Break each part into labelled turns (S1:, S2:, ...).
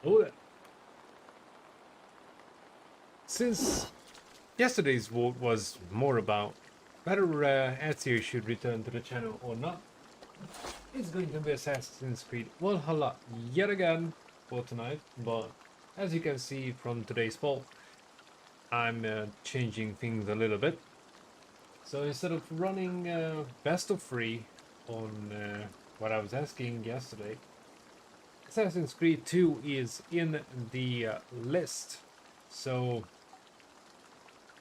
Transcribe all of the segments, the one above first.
S1: Oh, yeah. Since yesterday's vote was more about whether Ezio should return to the channel or not, it's going to be Assassin's Creed Valhalla yet again for tonight. But as you can see from today's poll, I'm changing things a little bit. So instead of running best of three on what I was asking yesterday, Assassin's Creed 2 is in the list. So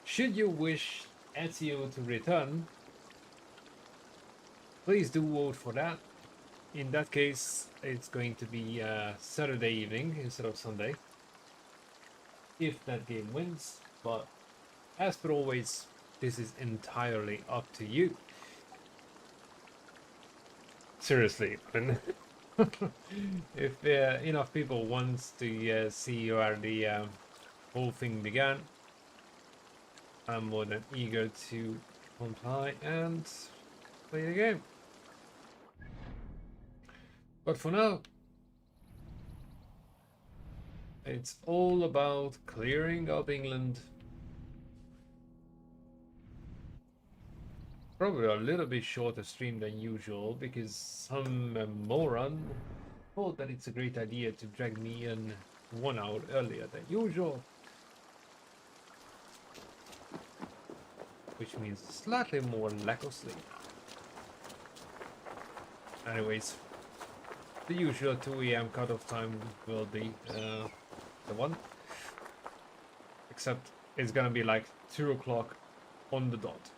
S1: should you wish Ezio to return, please do vote for that. In that case, it's going to be Saturday evening instead of Sunday, if that game wins. But as per always, this is entirely up to you. Seriously, if enough people wants to see where the whole thing began, I'm more than eager to comply and play the game. But for now, it's all about clearing up England. Probably a little bit shorter stream than usual because some moron thought that it's a great idea to drag me in 1 hour earlier than usual. Which means slightly more lack of sleep. Anyways, the usual 2 a.m. cutoff time will be the one. Except it's gonna be like 2 o'clock on the dot.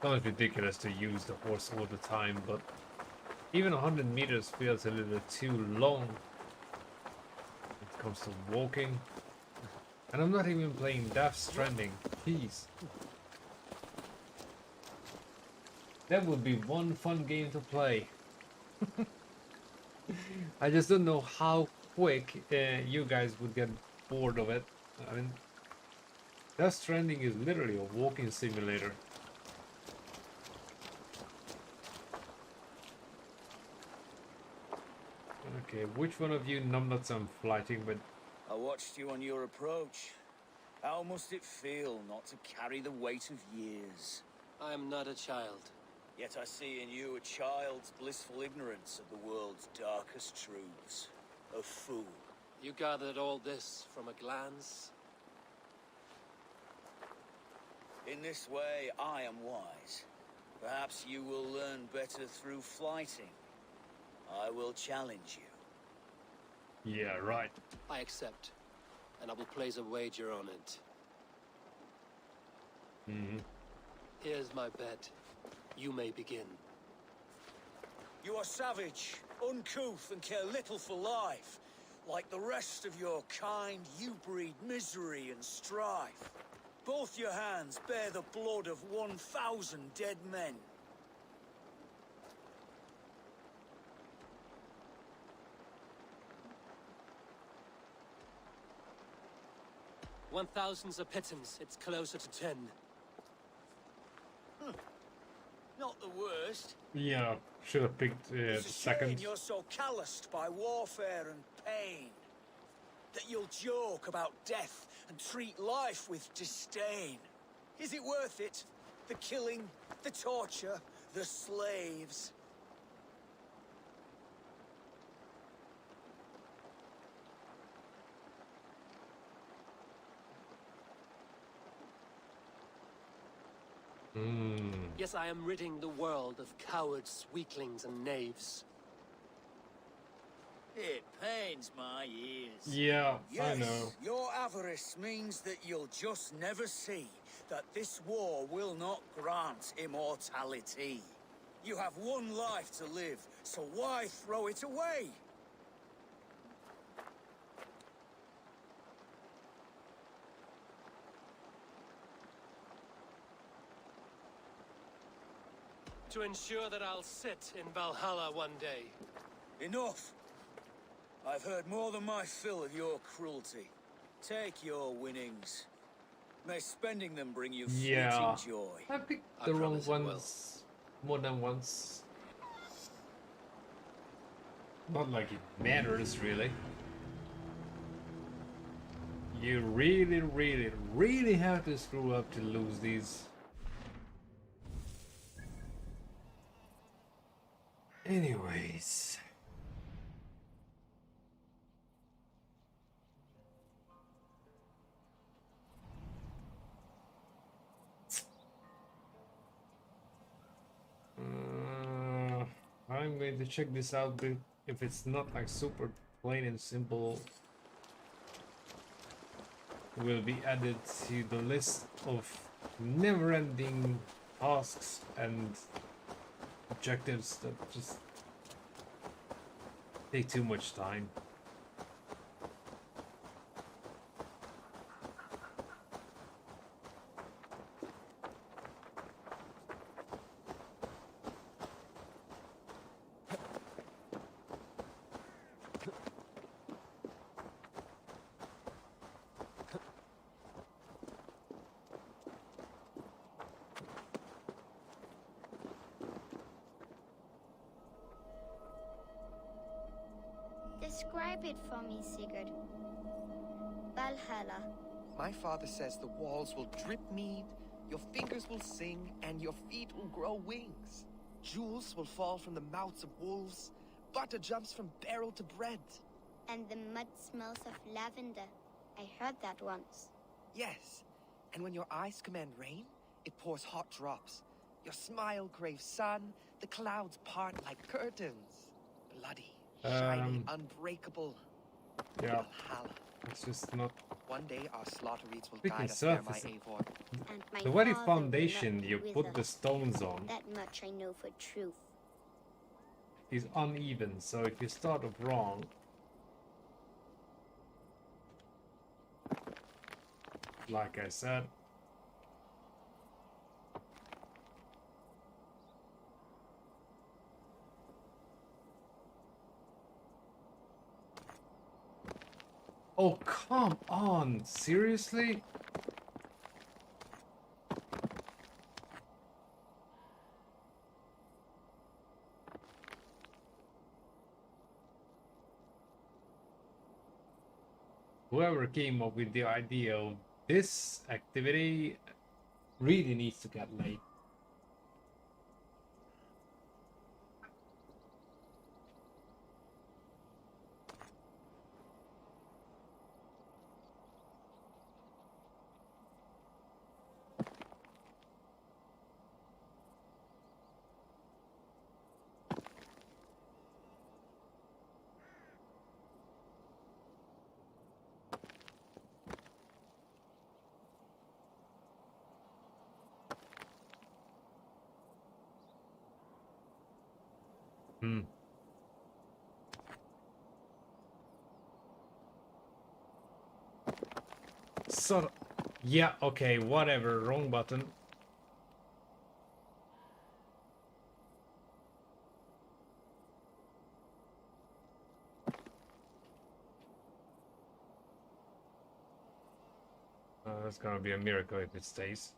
S1: Sounds ridiculous to use the horse all the time, but even 100 meters feels a little too long when it comes to walking. And I'm not even playing Death Stranding. Jeez. That would be one fun game to play. I just don't know how quick you guys would get bored of it. I mean, Death Stranding is literally a walking simulator. Okay, which one of you numbnuts I'm fighting with?
S2: I watched you on your approach. How must it feel not to carry the weight of years?
S3: I am not a child.
S2: Yet I see in you a child's blissful ignorance of the world's darkest truths. A fool.
S3: You gathered all this from a glance?
S2: In this way, I am wise. Perhaps you will learn better through flighting. I will challenge you.
S1: Yeah, right.
S3: I accept, and I will place a wager on it. Here's my bet. You may begin.
S2: You are savage, uncouth, and care little for life. Like the rest of your kind, you breed misery and strife. Both your hands bear the blood of 1,000 dead men.
S3: $1,000's a pittance. It's closer to 10.
S2: Not the worst.
S1: Yeah, should have picked
S2: It's a
S1: second.
S2: shame you're so calloused by warfare and pain that you'll joke about death and treat life with disdain. Is it worth it? The killing, the torture, the slaves.
S3: Yes, I am ridding the world of cowards, weaklings, and knaves.
S2: It pains my ears.
S1: Yeah,
S2: Yes,
S1: I know.
S2: your avarice means that you'll just never see that this war will not grant immortality. You have one life to live, so why throw it away?
S3: To ensure that I'll sit in Valhalla one day.
S2: Enough. I've heard more than my fill of your cruelty. Take your winnings. May spending them bring you
S1: Yeah,
S2: fleeting joy.
S1: I picked
S3: I
S1: the wrong
S3: promise it will.
S1: ones more than once. Not like it matters, really. You really, really, really have to screw up to lose these. Anyways. I'm going to check this out, but if it's not like super plain and simple, it will be added to the list of never-ending tasks and objectives that just take too much time.
S4: Describe it for me, Sigurd. Valhalla.
S5: My father says the walls will drip mead, your fingers will sing, and your feet will grow wings. Jewels will fall from the mouths of wolves, butter jumps from barrel to bread.
S4: And the mud smells of lavender. I heard that once.
S5: Yes, and when your eyes command rain, it pours hot drops. Your smile craves sun, the clouds part like curtains. Bloody, shiny, unbreakable.
S1: Yeah,
S5: Valhalla.
S1: it's just not.
S5: One day our slaughter reeds will
S1: Speaking
S5: guide us there, my
S1: surface-
S5: Eivor.
S4: And my
S1: The very
S4: father will
S1: foundation
S4: not
S1: you
S4: be
S1: put
S4: with
S1: the
S4: us.
S1: stones on
S4: That much I know for truth.
S1: is uneven, so if you start off wrong, like I said, oh come on, seriously? Whoever came up with the idea of this activity really needs to get laid. Hmm. So, yeah, okay, whatever, wrong button. That's gonna be a miracle if it stays.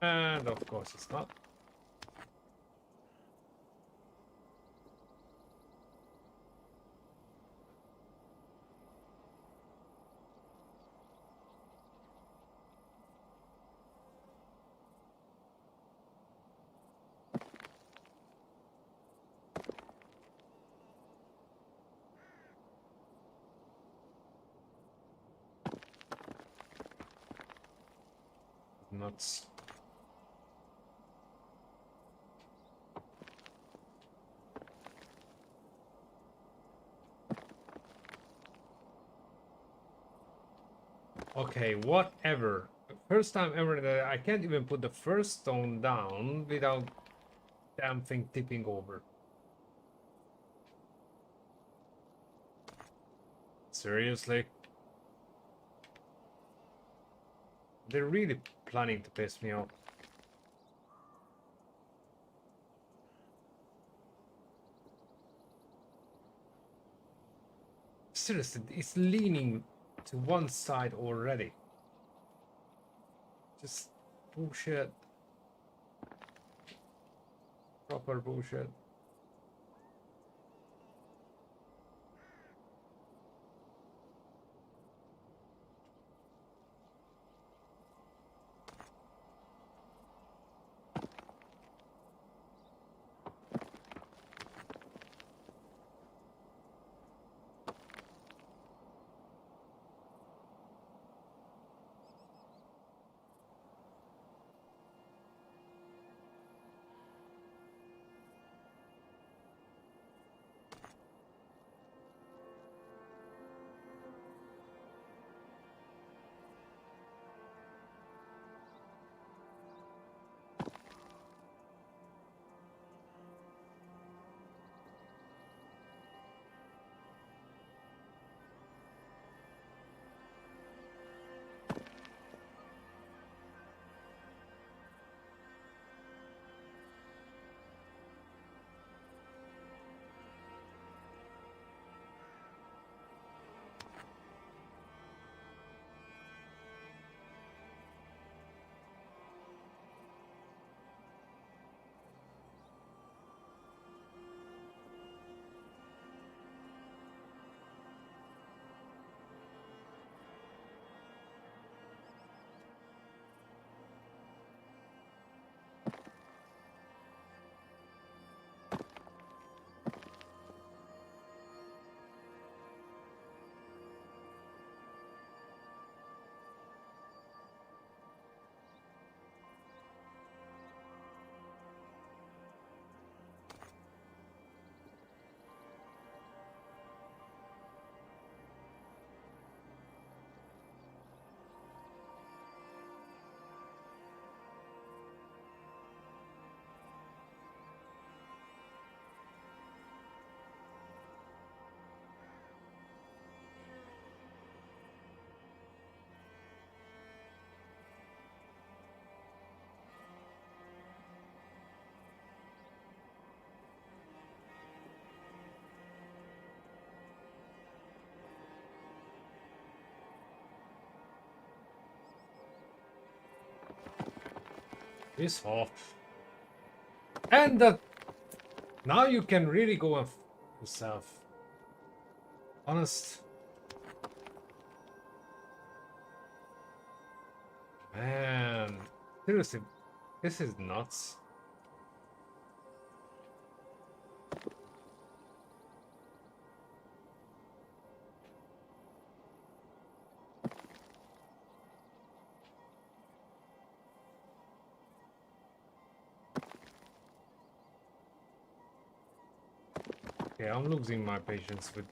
S1: And of course it's not. Nuts. Okay, whatever. First time ever that I can't even put the first stone down without damn thing tipping over. Seriously? They're really planning to piss me off. seriously, it's leaning to one side already. Just bullshit. Proper bullshit. Piss off. And now you can really go and yourself. Honest. Man. Seriously, this is nuts. Okay, I'm losing my patience with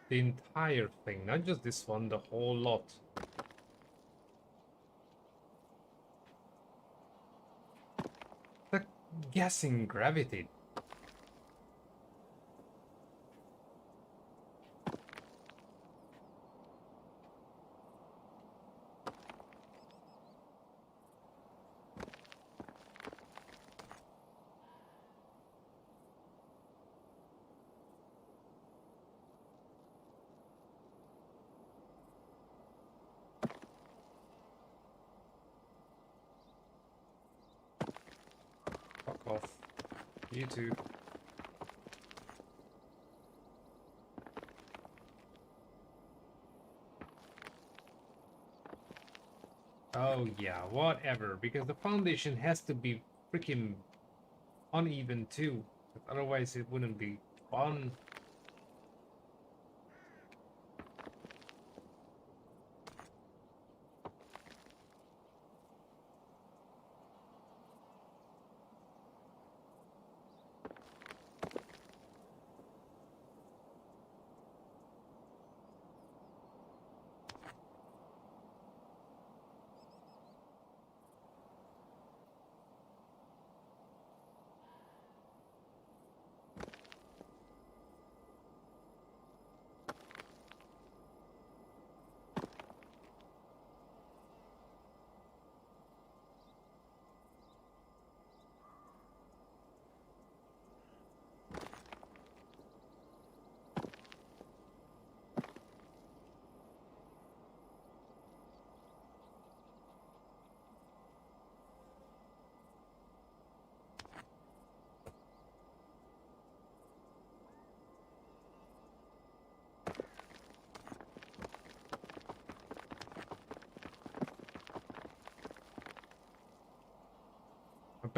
S1: the entire thing, not just this one, the whole lot. Like guessing gravity. Fuck off. You too. Oh yeah, whatever, because the foundation has to be freaking uneven too. Otherwise it wouldn't be fun.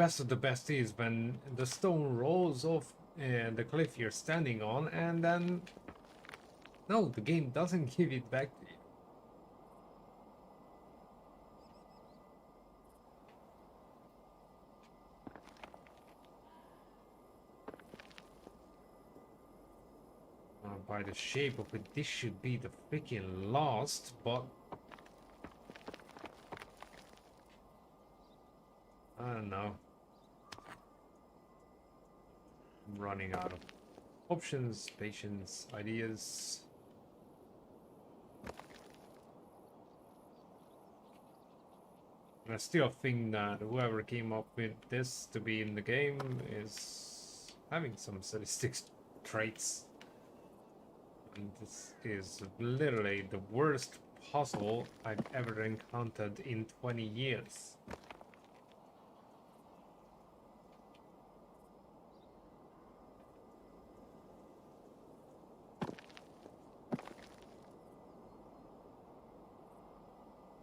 S1: best of the best is when the stone rolls off the cliff you're standing on, and then no, the game doesn't give it back to you. By the shape of it, this should be the freaking last, but I don't know. I'm running out of options, patience, ideas. And I still think that whoever came up with this to be in the game is having some sadistic traits. And this is literally the worst puzzle I've ever encountered in 20 years.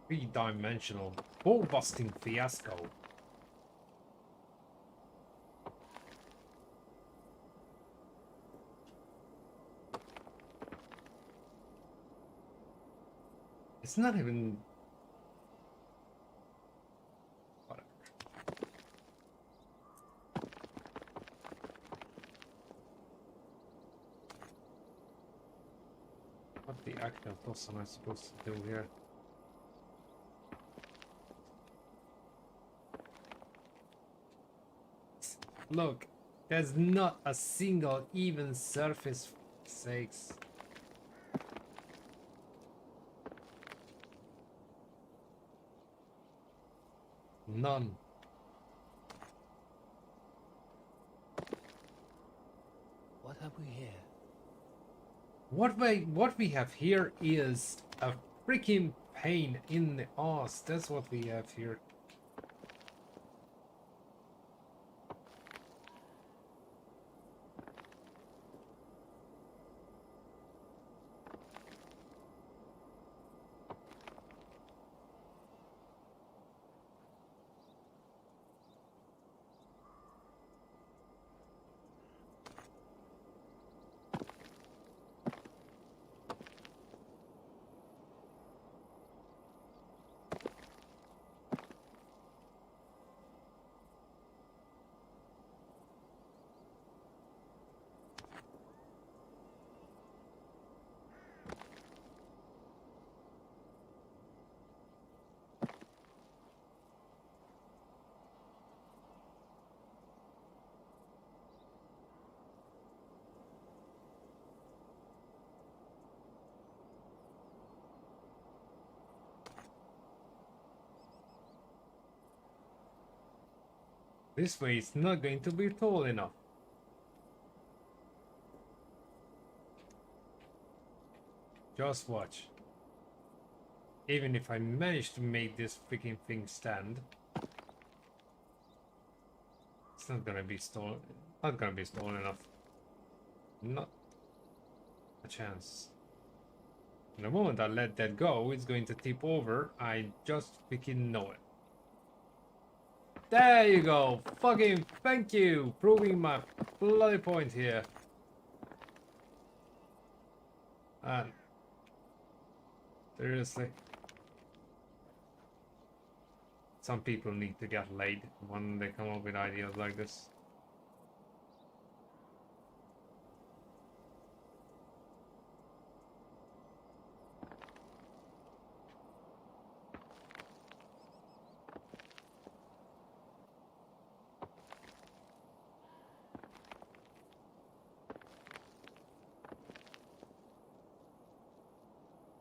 S1: Three-dimensional ball-busting fiasco. It's not even... Whatever. What the actual toss am I supposed to do here? Look, there's not a single even surface, for sakes. None.
S3: What have we here?
S1: What we have here is a freaking pain in the ass. That's what we have here. This way it's not going to be tall enough. Just watch. Even if I manage to make this freaking thing stand, it's not gonna be tall. Not gonna be tall enough. Not a chance. And the moment I let that go, it's going to tip over. I just freaking know it. There you go. Fucking thank you. Proving my bloody point here. And seriously. Some people need to get laid when they come up with ideas like this.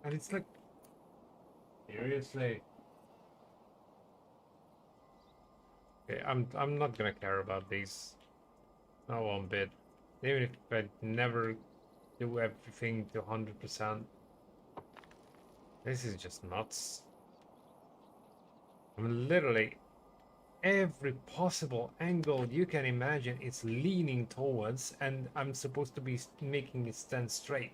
S1: And it's like, seriously. Okay, I'm not gonna care about these. Not one bit. Even if I never do everything to 100%. This is just nuts. I mean, literally every possible angle you can imagine it's leaning towards, and I'm supposed to be making it stand straight.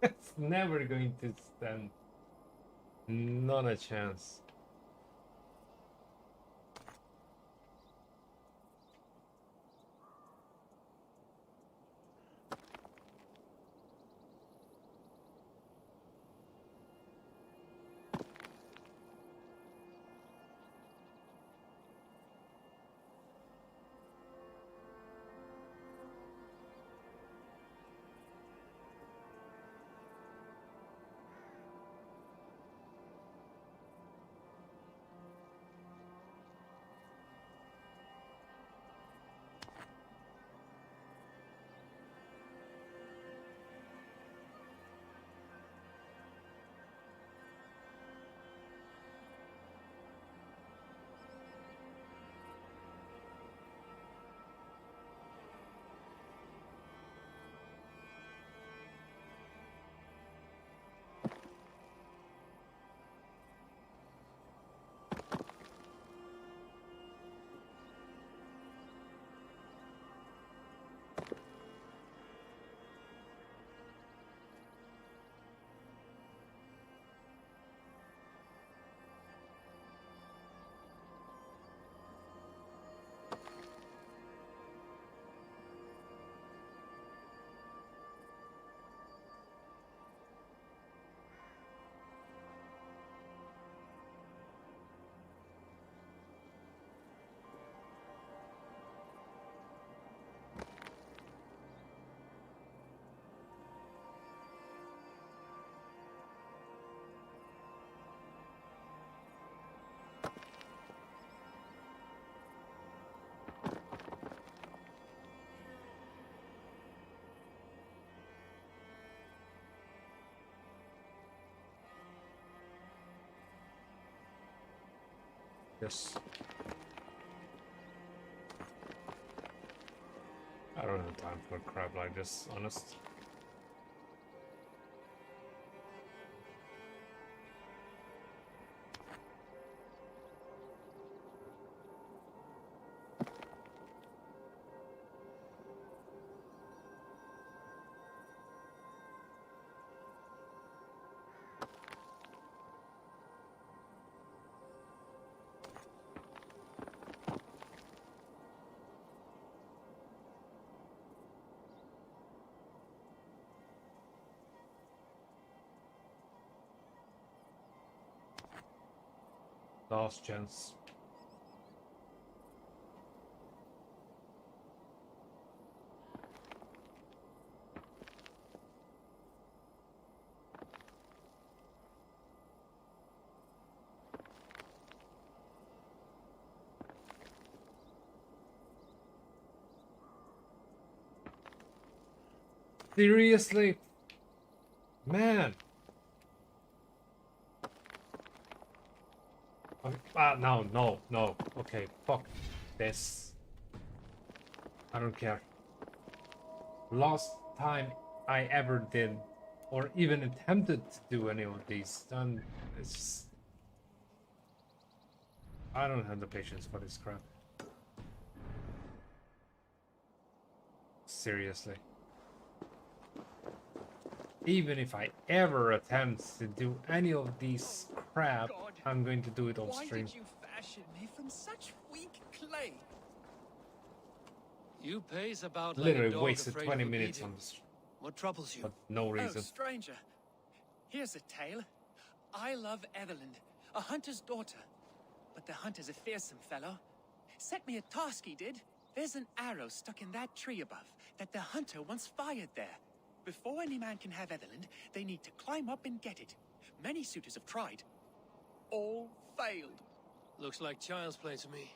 S1: It's never going to stand. Not a chance. Yes. I don't have time for crap like this, honest. Last chance. Seriously? Man. Okay. No. Okay, fuck this. I don't care. Last time I ever did, or even attempted to do any of these, then it's just... I don't have the patience for this crap. Seriously. Even if I ever attempt to do any of these crap,
S5: God,
S1: I'm going to do it off
S5: why
S1: stream.
S5: did you fashion me from such weak clay?
S3: You pace about like a
S1: Literally
S3: dog
S1: wasted
S3: afraid
S1: 20
S3: of a
S1: minutes
S3: beating.
S1: on this
S3: What troubles you?
S1: for no
S5: Oh,
S1: reason.
S5: stranger. Here's a tale. I love Evelyn, a hunter's daughter. But the hunter's a fearsome fellow. Set me a task, he did. There's an arrow stuck in that tree above that the hunter once fired there. Before any man can have Evelyn, they need to climb up and get it. Many suitors have tried. All failed.
S3: Looks like child's play to me.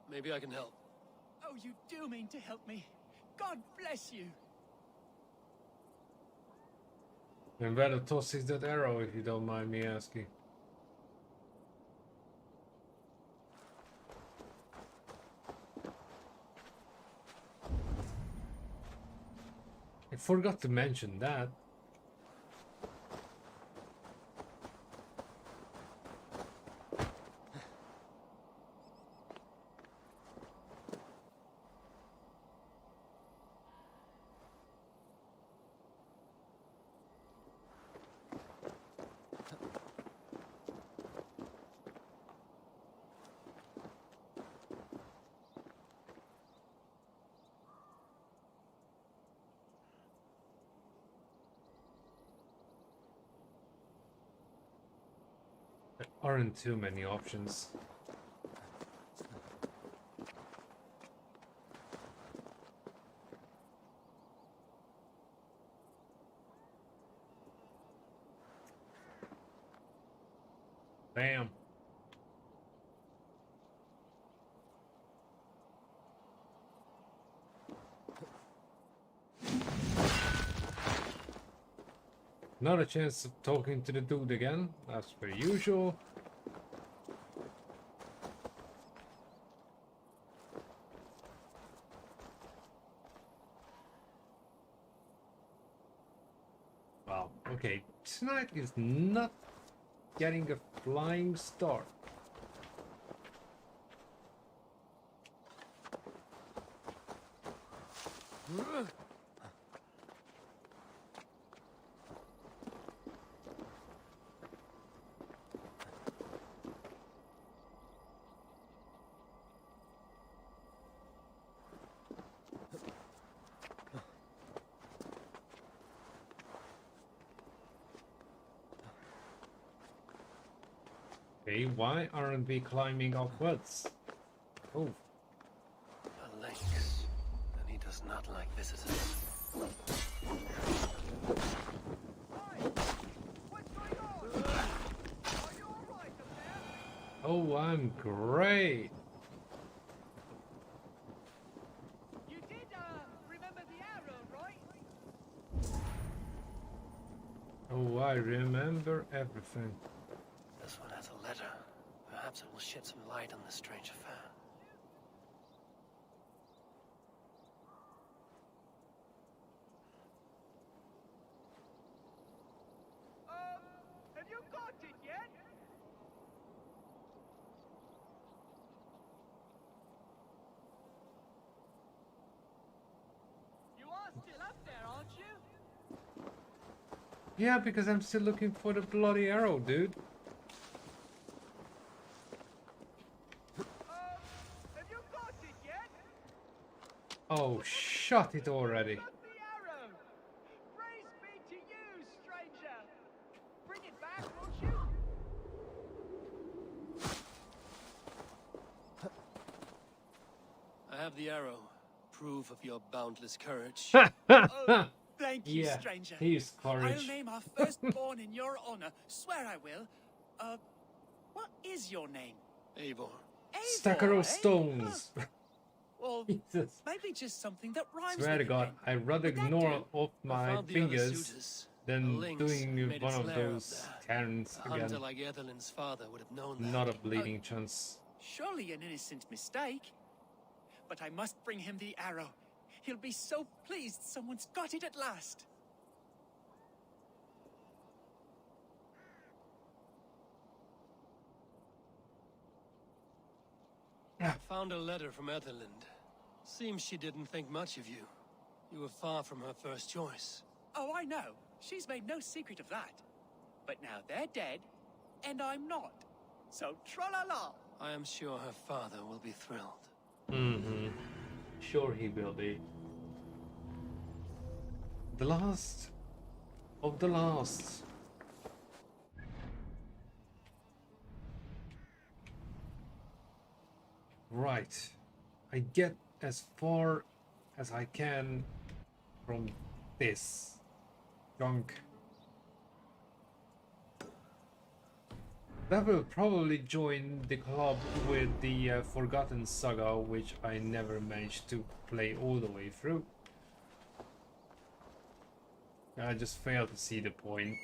S3: Maybe I can help.
S5: Oh, you do mean to help me. God bless you.
S1: And where the toss is that arrow, if you don't mind me asking? I forgot to mention that. aren't too many options. Damn. Not a chance of talking to the dude again, as per usual. Wow, okay, tonight is not getting a flying start. Okay, why aren't we climbing upwards? Oh,
S3: A lynx, and he does not like visitors.
S1: oh, I'm great.
S5: You did, remember the arrow, right?
S1: Oh, I remember everything.
S3: This one has a letter. Perhaps it will shed some light on this strange affair.
S5: Have you got it yet? You are still up there, aren't you?
S1: Yeah, because I'm still looking for the bloody arrow, dude.
S5: Have you got it yet?
S1: Oh, shut it already.
S5: Got the arrow! Praise be to you, stranger! Bring it back, won't you?
S3: I have the arrow. Proof of your boundless courage.
S5: Oh, thank you,
S1: Yeah,
S5: stranger.
S1: he's
S5: I'll
S1: courage.
S5: name our firstborn in your honor. Swear I will. What is your name?
S3: Eivor.
S1: Stacker
S5: Eivor,
S1: of
S5: eh?
S1: stones.
S5: Well,
S1: Jesus.
S5: maybe just something that rhymes
S1: Swear to
S5: with it
S1: God,
S5: then.
S1: I'd rather
S5: Would that
S1: ignore
S5: do?
S1: off
S3: I
S1: my
S3: found the other
S1: fingers
S3: suitors.
S1: than
S3: A lynx
S1: doing
S3: made
S1: one
S3: its
S1: of
S3: lair up
S1: those
S3: there.
S1: turns
S3: A hunter
S1: again.
S3: like Ethelyn's father would have known that.
S1: Not a bleeding chance.
S5: Surely an innocent mistake. But I must bring him the arrow. He'll be so pleased someone's got it at last.
S3: I found a letter from Ethelyn. Seems she didn't think much of you. You were far from her first choice.
S5: Oh, I know. She's made no secret of that. But now they're dead, and I'm not. So tra-la-la.
S3: I am sure her father will be thrilled.
S1: Mm-hmm. Sure he will be. The last of the last. Right. I get as far as I can from this junk. That will probably join the club with the Forgotten Saga, which I never managed to play all the way through. I just failed to see the point.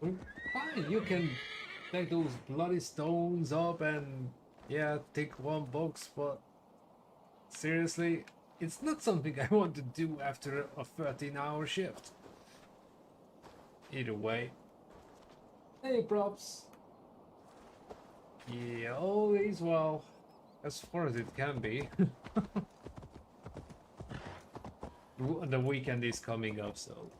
S1: Fine, you can take those bloody stones up and, yeah, tick one box, but seriously, it's not something I want to do after a 13-hour shift. Either way. Hey, props. Yeah, always well. As far as it can be. The weekend is coming up, so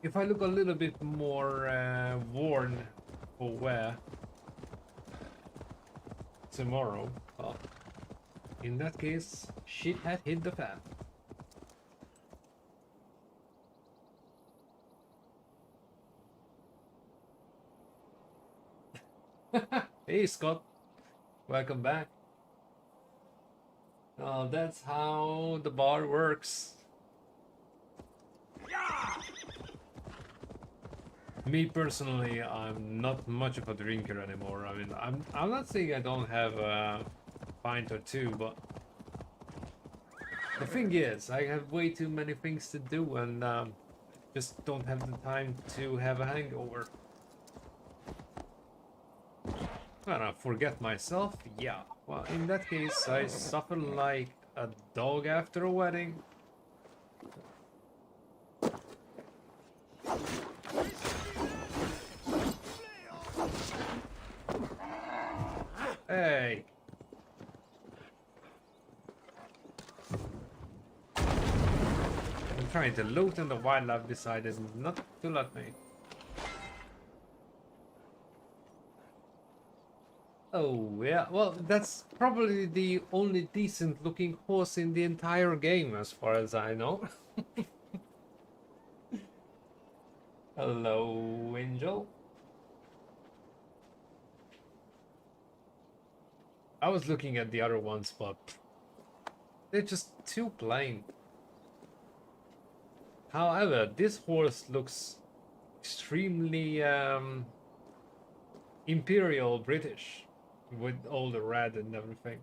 S1: if I look a little bit more worn for wear tomorrow, well, in that case, shit had hit the fan. Hey Scott, welcome back. That's how the bar works. Me personally, I'm not much of a drinker anymore. I mean, I'm not saying I don't have a pint or two, but the thing is, I have way too many things to do and just don't have the time to have a hangover. When I forget myself, yeah. Well, in that case, I suffer like a dog after a wedding. Hey! I'm trying to loot and the wildlife decided not to let me. Oh, yeah, well, that's probably the only decent looking horse in the entire game, as far as I know. Hello, Angel. I was looking at the other ones, but they're just too plain. However, this horse looks extremely Imperial British with all the red and everything.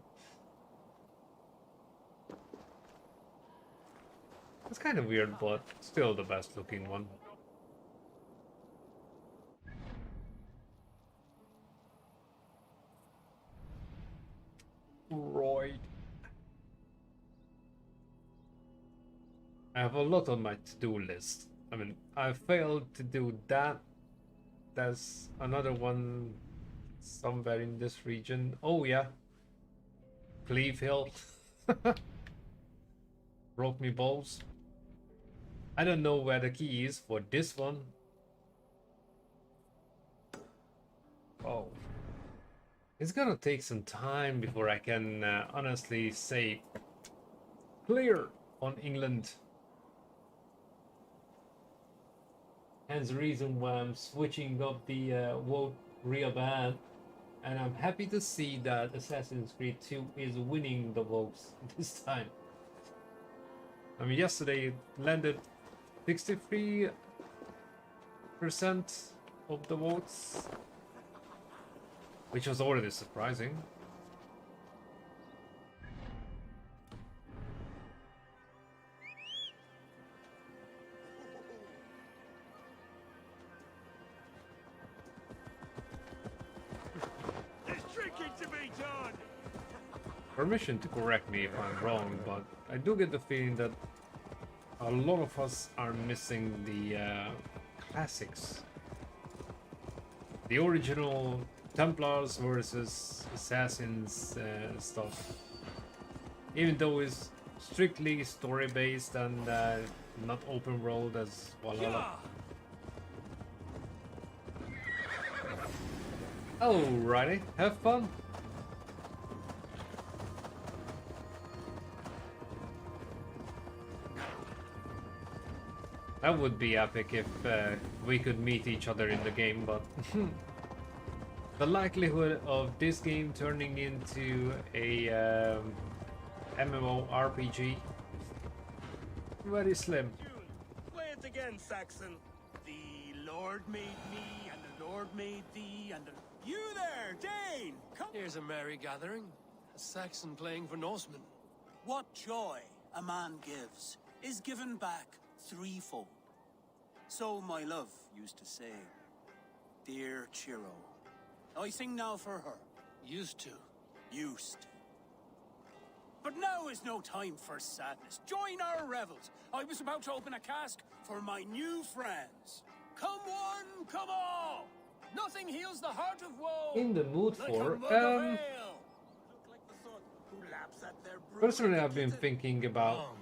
S1: It's kind of weird, but still the best looking one. Right. I have a lot on my to-do list. I mean, I failed to do that. There's another one somewhere in this region. Oh yeah. Cleve Hill. Broke me balls. I don't know where the key is for this one. Oh. It's gonna take some time before I can honestly say clear on England. Hence the reason why I'm switching up the vote real bad. And I'm happy to see that Assassin's Creed 2 is winning the votes this time. I mean, yesterday it landed 63% of the votes, which was already surprising. Permission to correct me if I'm wrong, but I do get the feeling that a lot of us are missing the classics. The original Templars versus Assassins stuff. Even though it's strictly story-based and not open world as Valhalla. Alrighty, have fun! That would be epic if we could meet each other in the game, but the likelihood of this game turning into a MMORPG very slim.
S6: Play it again, Saxon. The Lord made me, and the Lord made thee, and the... You there, Dane! Come...
S3: Here's a merry gathering. A Saxon playing for Norsemen.
S2: What joy a man gives is given back threefold. So my love used to say, dear Chiro. I sing now for her.
S3: Used to.
S2: Used to. But now is no time for sadness. Join our revels. I was about to open a cask for my new friends. Come one, come all. Nothing heals the heart of woe.
S1: In the mood
S2: like
S1: for
S2: a mug of ale. Look like the son who laps at their brew
S1: personally,
S2: like a
S1: I've been
S2: kitten.
S1: thinking about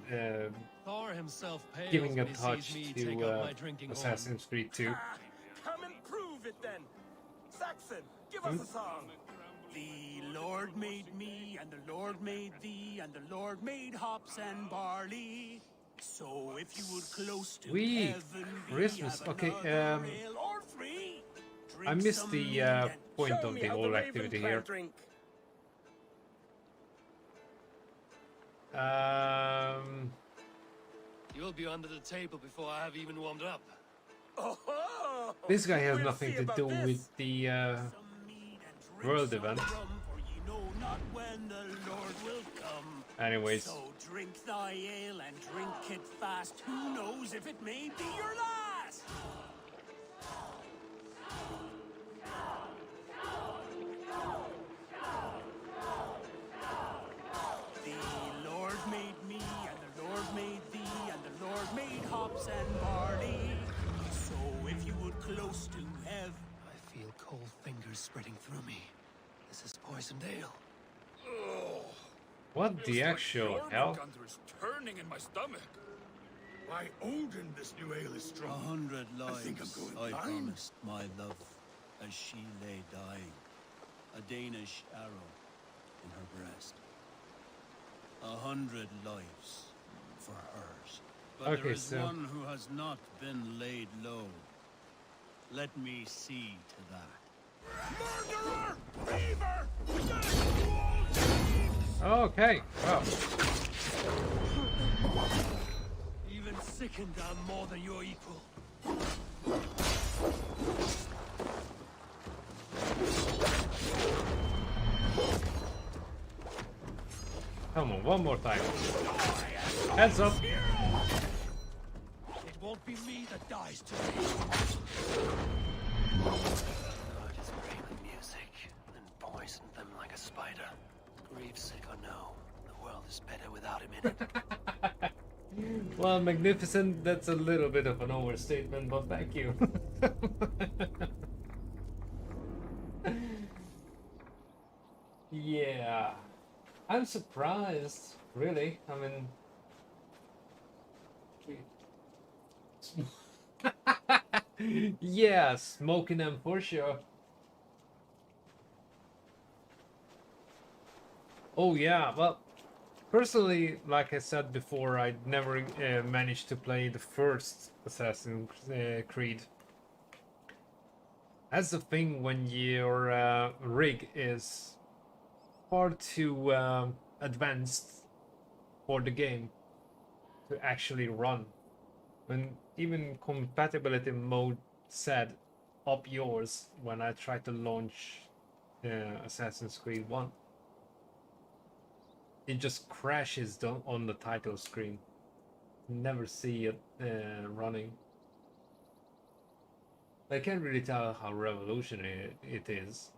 S3: Thor himself pales
S1: giving a
S3: when he
S1: touch
S3: sees me take
S1: to
S3: up my drinking horn.
S1: Assassin's Creed 2.
S6: Ah, come and prove it then. Saxon, give us a song.
S2: The Lord made me, and the Lord made thee, and the Lord made hops and barley. So if you would close to
S1: Sweet
S2: heaven be,
S1: Christmas.
S2: have
S1: Okay,
S2: another ale or three.
S1: I
S2: Drink
S1: missed
S2: some
S1: the
S2: mead and
S1: point
S6: Show
S1: of
S6: me
S1: the
S6: how
S1: whole
S6: Raven
S1: activity
S6: clan
S1: here.
S6: drink.
S3: You'll be under the table before I have even warmed up.
S6: Oh,
S1: This guy has
S6: we'll
S1: nothing
S6: see
S1: to
S6: about
S1: do
S6: this.
S1: with the
S6: Some mead and drink
S1: world
S6: some
S1: event.
S6: rum, for ye know not when the Lord will come.
S1: Anyways.
S6: So drink thy ale and drink it fast. Who knows if it may be your last? The Lord made me, and the Lord made thee, and the Lord made hops and barley. So if you would close to heaven,
S3: I feel cold fingers spreading through me. This is poisoned ale.
S1: What the actual hell?
S7: Is turning in my stomach. Why, Odin, this new ale is strong.
S8: 100 lives
S7: I think I'm going
S8: I
S7: blind.
S8: promised my love as she lay dying. A Danish arrow in her breast. 100 lives for hers. But
S1: Okay,
S8: there is
S1: so-
S8: one who has not been laid low. Let me see to that.
S6: murderer, thiever,
S1: Okay, well,
S3: Even sickened, I'm more than your equal.
S1: come on, one more time. Heads up.
S3: It won't be me that dies today. I just Raven music, then poisoned them like a spider. Grief sick or no, the world is better without him in it.
S1: Well, magnificent, that's a little bit of an overstatement, but thank you. Yeah. I'm surprised, really. I mean... Yeah, smoking them for sure. Oh yeah, well, personally, like I said before, I never managed to play the first Assassin's Creed. That's the thing when your rig is far too advanced for the game to actually run. When even compatibility mode said up yours when I tried to launch Assassin's Creed 1. It just crashes on the title screen. Never see it running. I can't really tell how revolutionary it is.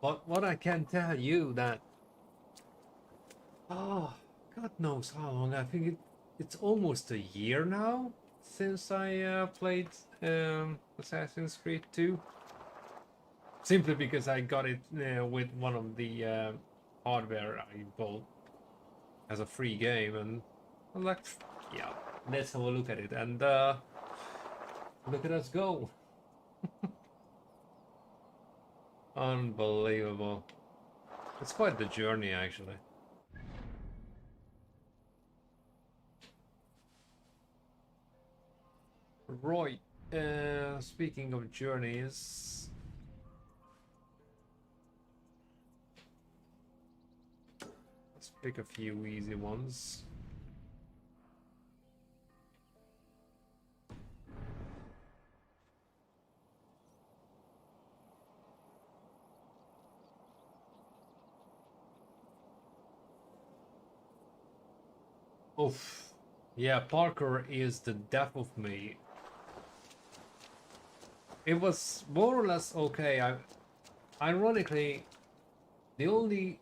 S1: But what I can tell you that... Oh, God knows how long. I think it's almost a year now since I played Assassin's Creed 2. Simply because I got it with one of the hardware I bought as a free game, and I'm like, yeah, let's have a look at it, and look at us go. Unbelievable. It's quite the journey, actually. Right, speaking of journeys, let's pick a few easy ones. Oof. Yeah, parkour is the death of me. It was more or less okay. Ironically, the only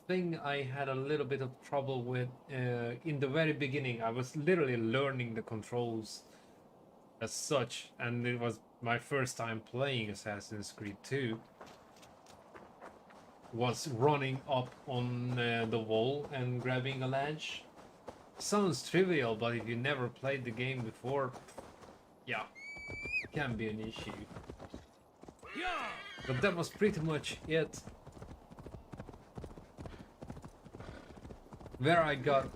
S1: thing I had a little bit of trouble with in the very beginning, I was literally learning the controls as such, and it was my first time playing Assassin's Creed 2. Was running up on the wall and grabbing a ledge. Sounds trivial, but if you never played the game before, yeah, it can be an issue. But that was pretty much it. Where I got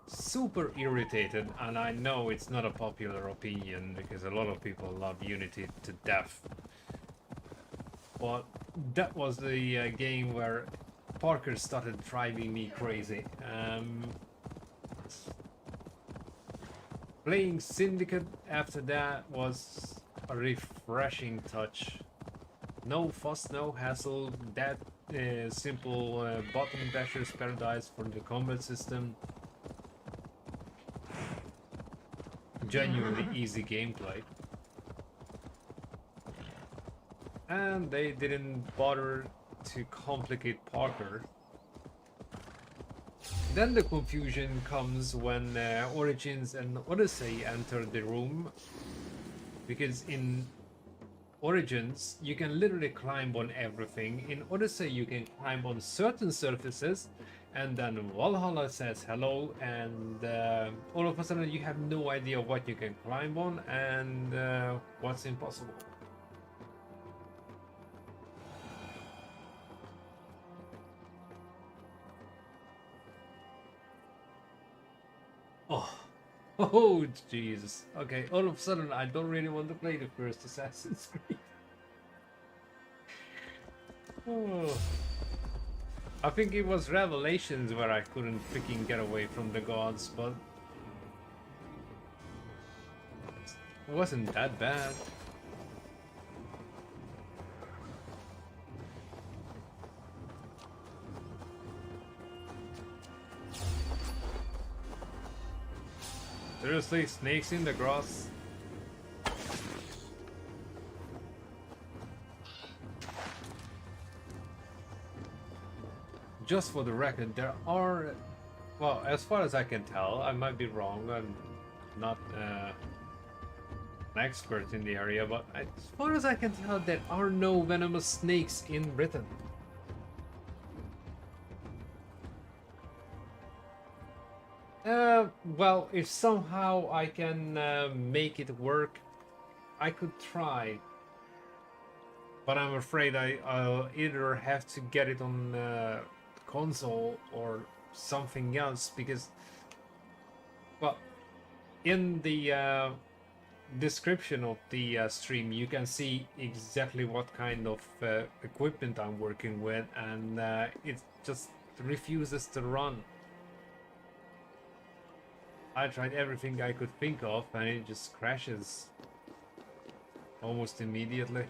S1: super irritated, and I know it's not a popular opinion because a lot of people love Unity to death. But that was the game where Parker started driving me crazy. Playing Syndicate after that was a refreshing touch. No fuss, no hassle, that simple button basher's paradise for the combat system. Genuinely easy gameplay. And they didn't bother to complicate Parker. Then the confusion comes when Origins and Odyssey enter the room, because in Origins you can literally climb on everything. In Odyssey you can climb on certain surfaces, and then Valhalla says hello, and all of a sudden you have no idea what you can climb on and what's impossible. Oh, Jesus. Okay, all of a sudden I don't really want to play the first Assassin's Creed. Oh. I think it was Revelations where I couldn't freaking get away from the gods, but it wasn't that bad. Seriously, snakes in the grass? Just for the record, there are, well, as far as I can tell, I might be wrong, I'm not an expert in the area, but as far as I can tell, there are no venomous snakes in Britain. Well, if somehow I can make it work, I could try. But I'm afraid I'll either have to get it on console or something else, because, well, in the description of the stream you can see exactly what kind of equipment I'm working with, and it just refuses to run. I tried everything I could think of and it just crashes almost immediately.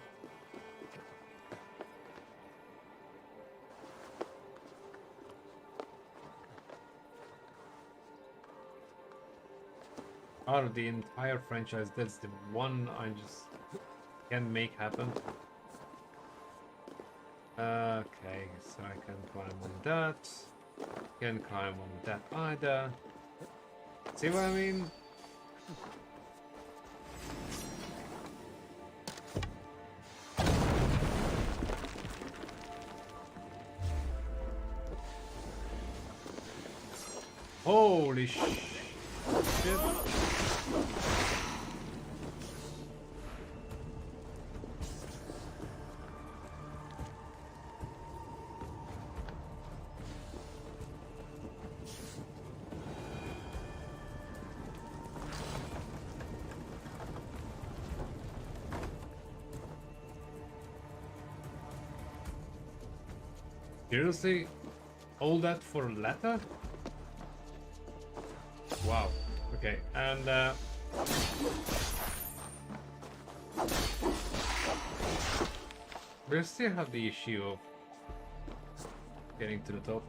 S1: Out of the entire franchise, that's the one I just can't make happen. Okay, so I can climb on that. Can't climb on that either. See what I mean? Holy shit. Seriously? All that for later? Wow. Okay, and we still have the issue of getting to the top.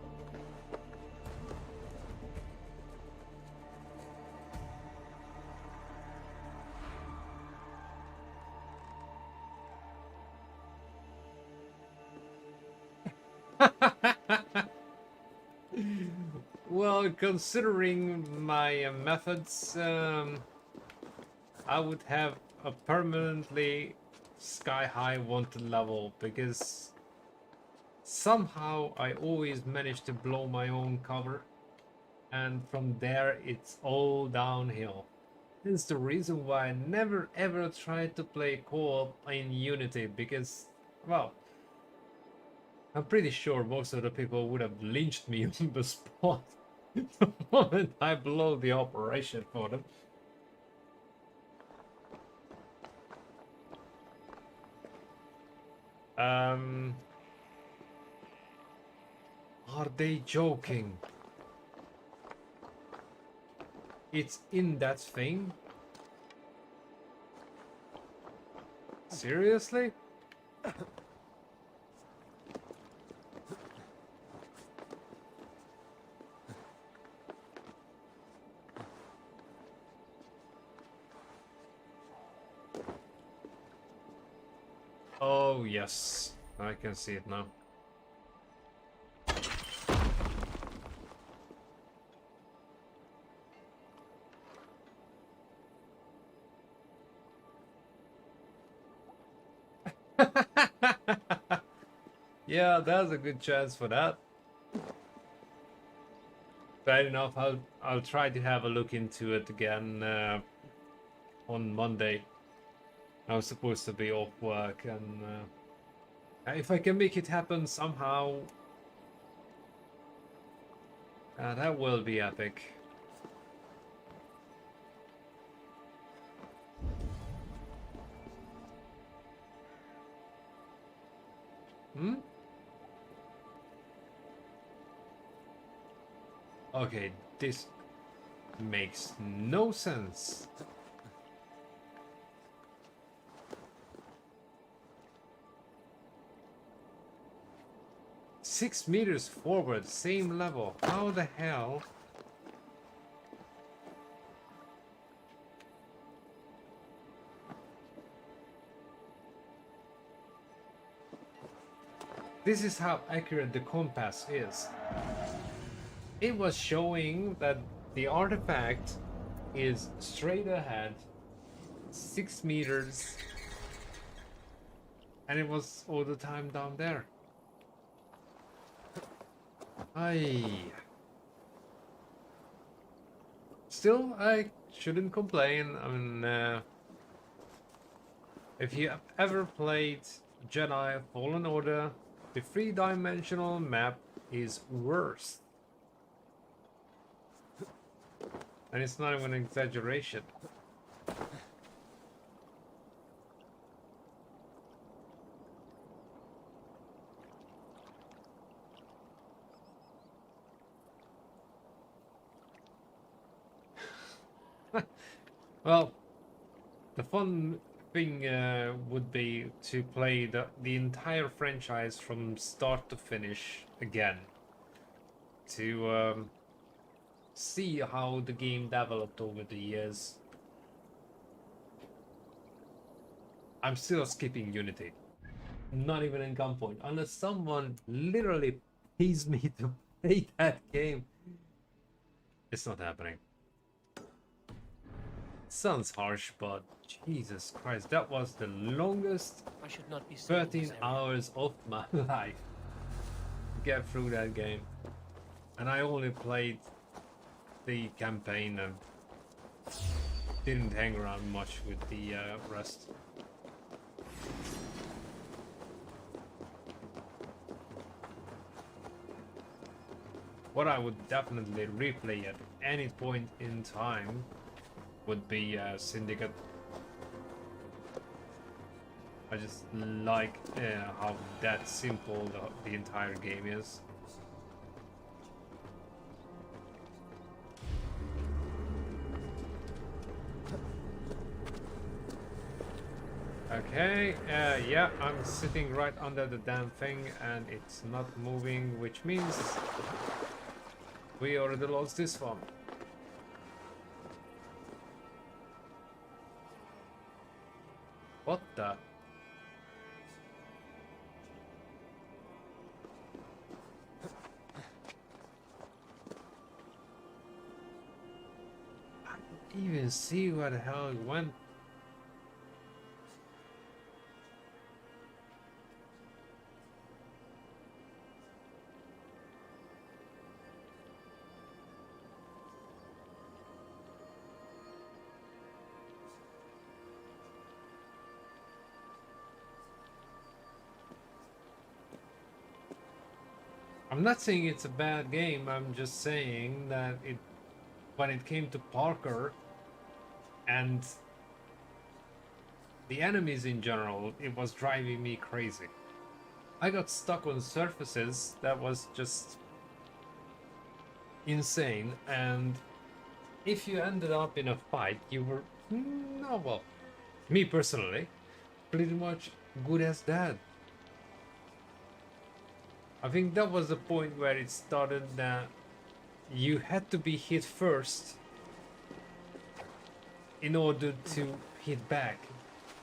S1: Well, considering my methods, I would have a permanently sky-high wanted level, because somehow I always manage to blow my own cover, and from there it's all downhill. This is the reason why I never ever tried to play co-op in Unity, because, well, I'm pretty sure most of the people would have lynched me on the spot the moment I blow the operation for them. Are they joking? It's in that thing? Seriously? Oh yes, I can see it now. Yeah, there's a good chance for that. Fair enough. I'll try to have a look into it again on Monday. I was supposed to be off work, and if I can make it happen somehow, that will be epic. Hmm? Okay, this makes no sense. Six meters forward, same level. How the hell? This is how accurate the compass is. It was showing that the artifact is straight ahead, 6 meters, and it was all the time down there. Still, I shouldn't complain. I mean, if you have ever played Jedi Fallen Order, the three-dimensional map is worse. And it's not even an exaggeration. Well, the fun thing would be to play the entire franchise from start to finish again. To see how the game developed over the years. I'm still skipping Unity. Not even in gunpoint. Unless someone literally pays me to play that game. It's not happening. Sounds harsh, but Jesus Christ, that was the longest
S3: I should not be saying
S1: 13
S3: this, Eric.
S1: hours of my life to get through that game. And I only played the campaign and didn't hang around much with the rest. What I would definitely replay at any point in time would be Syndicate. I just like how that simple the entire game is. Okay, yeah, I'm sitting right under the damn thing and it's not moving, which means we already lost this one. What the? I didn't even see where the hell it went. I'm not saying it's a bad game, I'm just saying that when it came to Parker and the enemies in general, it was driving me crazy. I got stuck on surfaces that was just insane, and if you ended up in a fight, you were no, well, me personally, pretty much good as dead. I think that was the point where it started that you had to be hit first in order to hit back.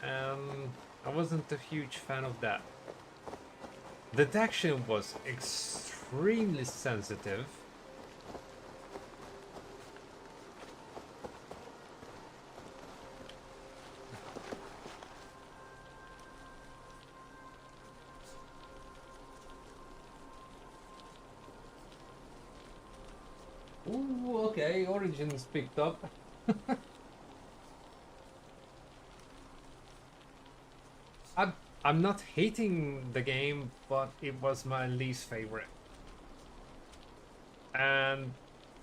S1: I wasn't a huge fan of that. The detection was extremely sensitive. Ooh, okay, Origins picked up. I'm not hating the game, but it was my least favorite. And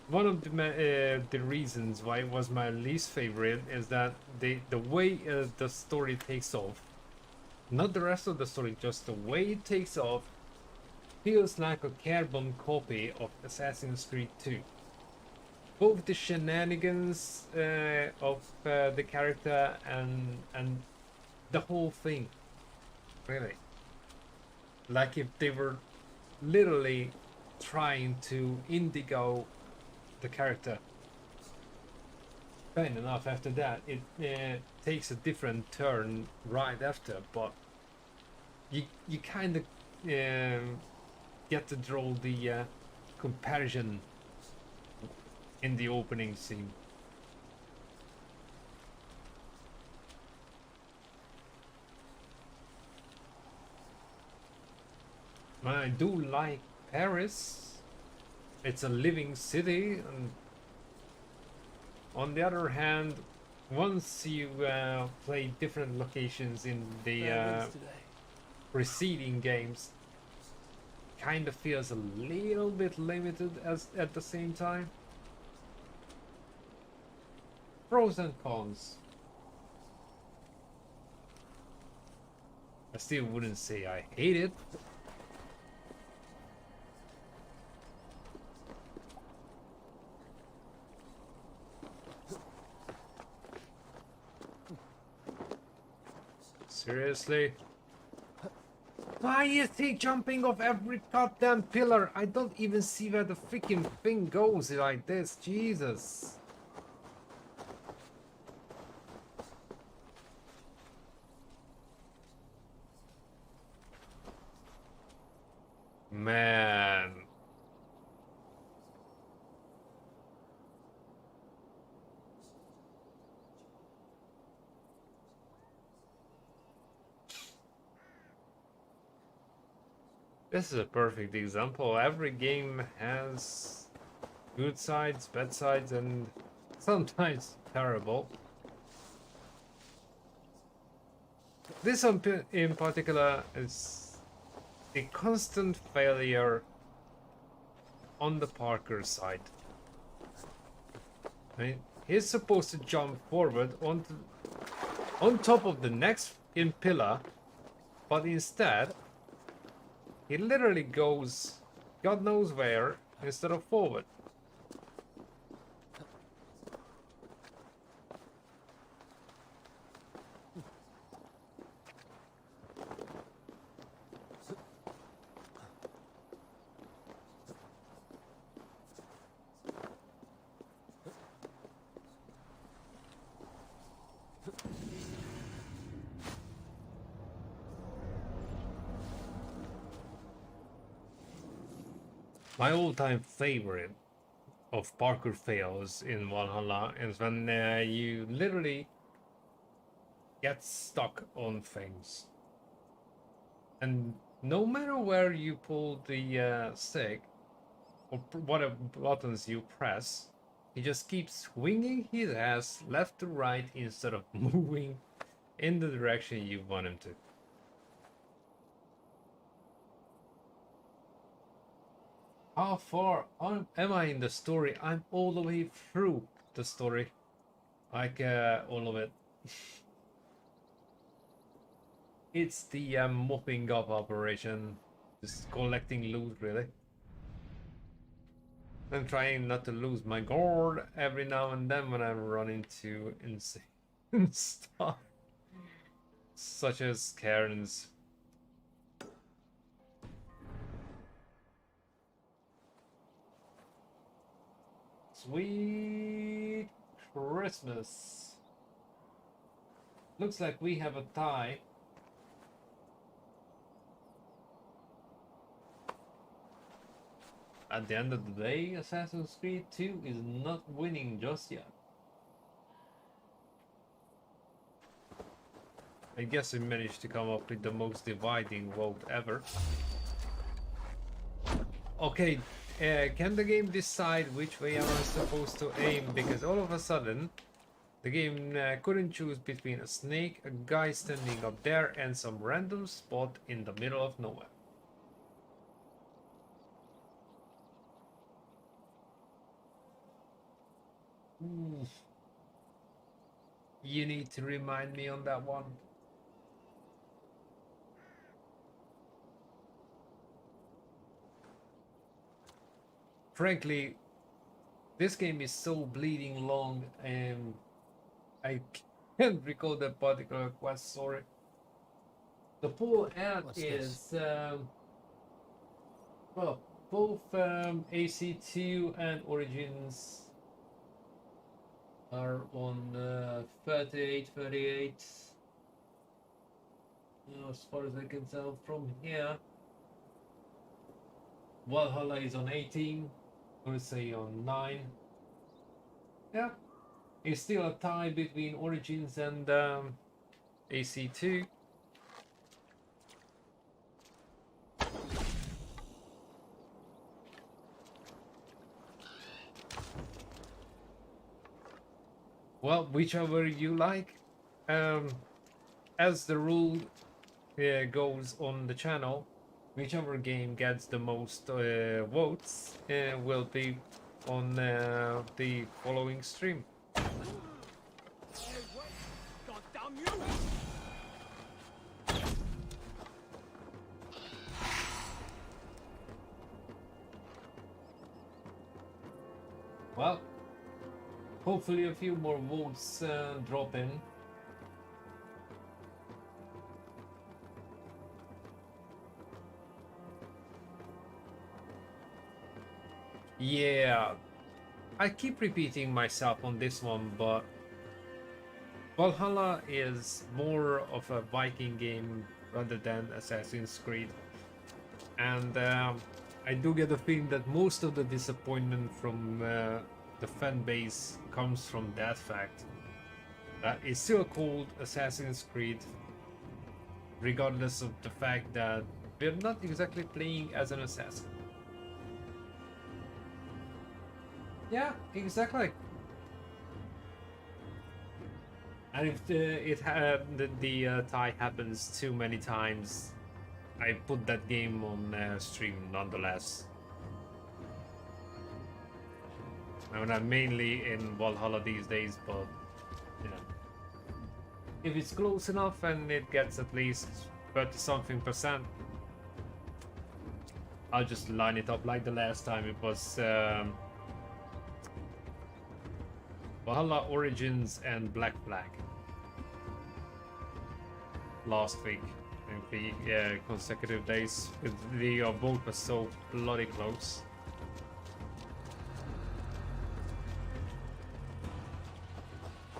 S1: one of the reasons why it was my least favorite is that the way the story takes off, not the rest of the story, just the way it takes off, feels like a carbon copy of Assassin's Creed 2. Both the shenanigans of the character and the whole thing, really. Like if they were literally trying to indigo the character. Fair enough, after that it takes a different turn right after, but you kind of get to draw the comparison in the opening scene. I do like Paris. It's a living city, and on the other hand, once you play different locations in the preceding games, kind of feels a little bit limited as at the same time. Pros and cons. I still wouldn't say I hate it. Seriously? Why is he jumping off every goddamn pillar? I don't even see where the freaking thing goes like this. Jesus. Man. This is a perfect example. Every game has good sides, bad sides, and sometimes terrible. This one in particular is a constant failure on the Parker side. I mean, he's supposed to jump forward on top of the next in pillar, but instead he literally goes God knows where instead of forward. My all-time favorite of parkour fails in Valhalla is when you literally get stuck on things. And no matter where you pull the stick, or what buttons you press, he just keeps swinging his ass left to right instead of moving in the direction you want him to. How far on am I in the story? I'm all the way through the story. Like all of it. It's the mopping up operation. Just collecting loot, really. I'm trying not to lose my guard every now and then when I run into insane stuff, such as Karen's. Sweet Christmas. Looks like we have a tie. At the end of the day, Assassin's Creed 2 is not winning just yet. I guess we managed to come up with the most dividing vote ever. Okay, can the game decide which way am I supposed to aim? Because all of a sudden, the game couldn't choose between a snake, a guy standing up there, and some random spot in the middle of nowhere. Ooh. You need to remind me on that one. Frankly, this game is so bleeding long and I can't recall that particular quest, sorry. The pool ad is, well, both AC2 and Origins are on 38. As far as I can tell from here. Valhalla is on 18. I would say on 9. Yeah, it's still a tie between Origins and AC2. Well, whichever you like. As the rule goes on the channel, whichever game gets the most votes will be on the following stream. Well, hopefully a few more votes drop in. Yeah, I keep repeating myself on this one, but Valhalla is more of a Viking game rather than Assassin's Creed. And I do get the feeling that most of the disappointment from the fan base comes from that fact. It's still called Assassin's Creed, regardless of the fact that we're not exactly playing as an assassin. Yeah, exactly. And if the tie happens too many times, I put that game on stream nonetheless. I mean, I'm mainly in Valhalla these days, but you know, if it's close enough and it gets at least 30-something%, I'll just line it up like the last time. It was Valhalla, Origins, and Black Flag last week. In 3 consecutive days. The vote was so bloody close.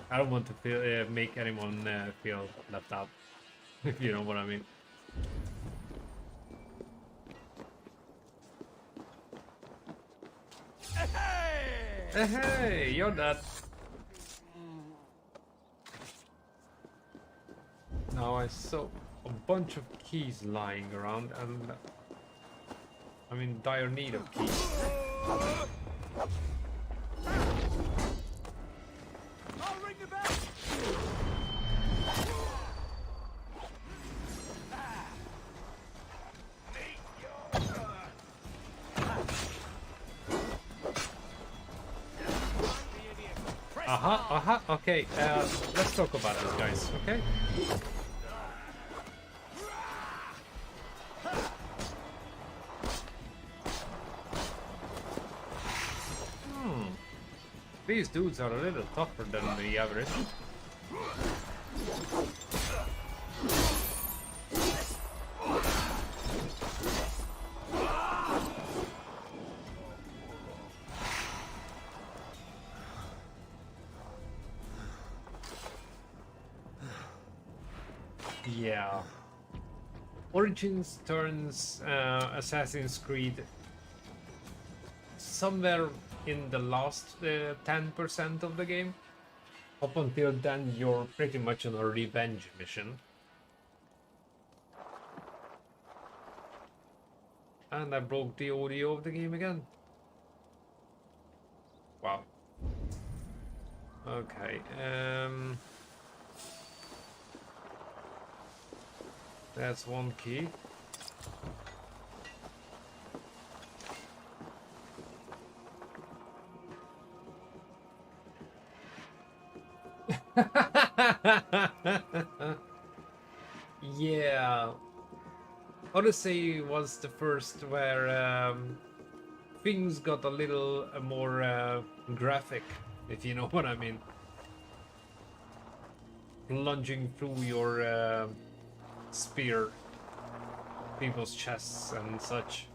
S1: I don't want to feel, make anyone feel left out, if you know what I mean. Hey, hey, you're dead. Now I saw a bunch of keys lying around, and I'm in dire need of keys.
S6: I'll ring the bell.
S1: Okay, let's talk about this, guys, okay? These dudes are a little tougher than the average. Yeah. Origins turns Assassin's Creed somewhere in the last 10% of the game. Up until then, you're pretty much on a revenge mission. And I broke the audio of the game again. Wow. Okay. That's one key. Yeah. Odyssey was the first where things got a little more graphic, if you know what I mean. Lunging through your spear people's chests and such.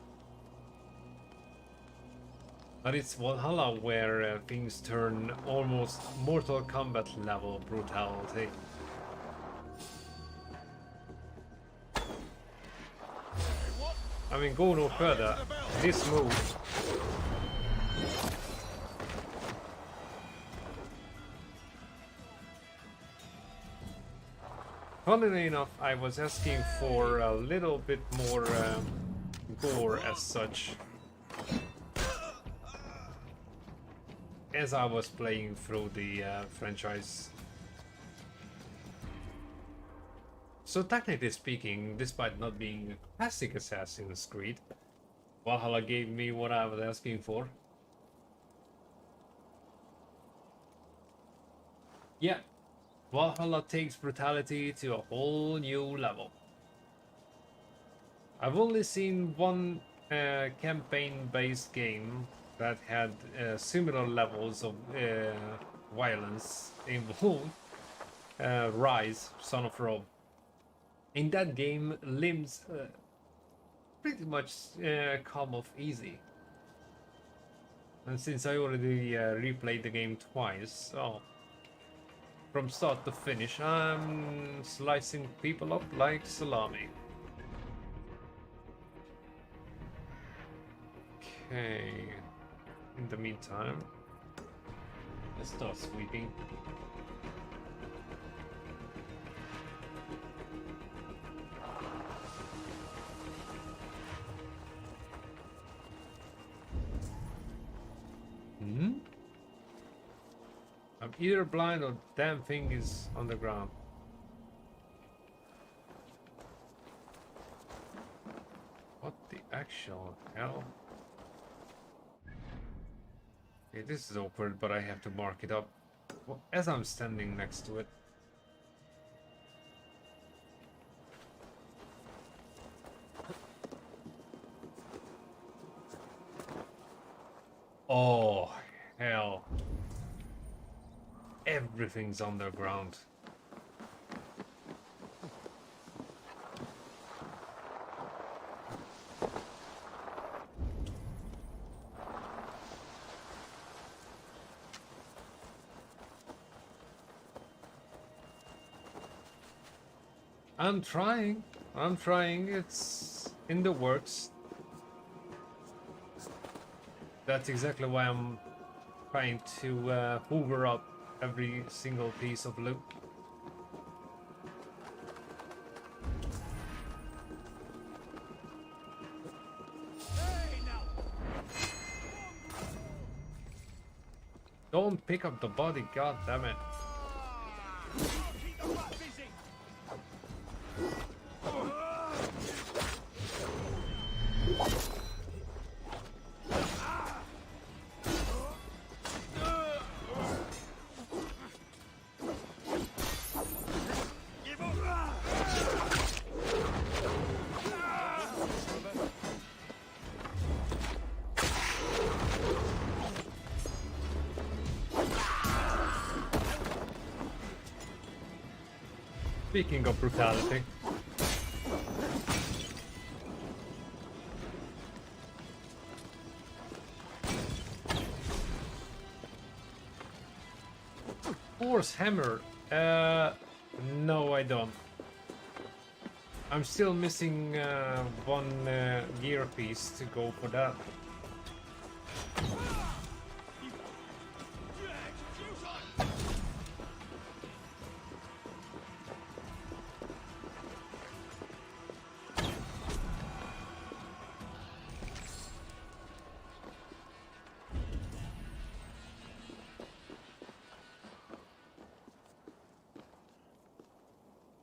S1: But it's Valhalla where things turn almost Mortal Kombat level brutality. I mean, go no further. This move. Funnily enough, I was asking for a little bit more gore as such as I was playing through the franchise. So technically speaking, despite not being a classic Assassin's Creed, Valhalla gave me what I was asking for. Yeah, Valhalla takes brutality to a whole new level. I've only seen one campaign-based game that had similar levels of violence involved. Rise, Son of Rome. In that game, limbs pretty much come off easy. And since I already replayed the game twice, so from start to finish, I'm slicing people up like salami. Okay. In the meantime, let's start sweeping. I'm either blind or damn thing is on the ground. What the actual hell? Okay, this is awkward, but I have to mark it up as I'm standing next to it. Oh, hell. Everything's underground. I'm trying, it's in the works. That's exactly why I'm trying to hoover up every single piece of loot. Don't pick up the body, god damn it. Speaking of brutality. Force hammer. No, I don't. I'm still missing one gear piece to go for that.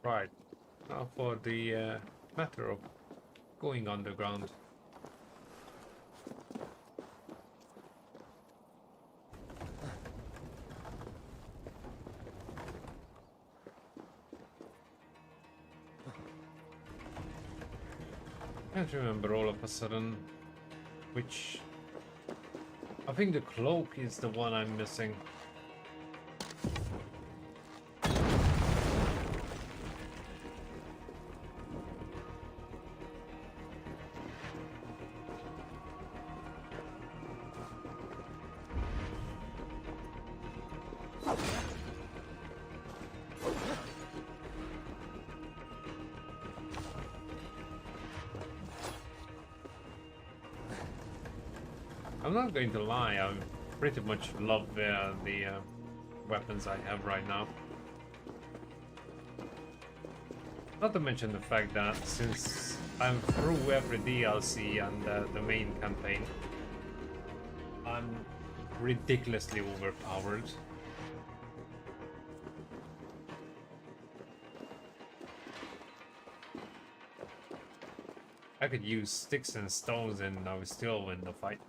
S1: Right, now for the matter of going underground. I can't remember all of a sudden which... I think the cloak is the one I'm missing. I'm not going to lie, I pretty much love the weapons I have right now. Not to mention the fact that since I'm through every DLC and the main campaign, I'm ridiculously overpowered. I could use sticks and stones and I would still win the fight.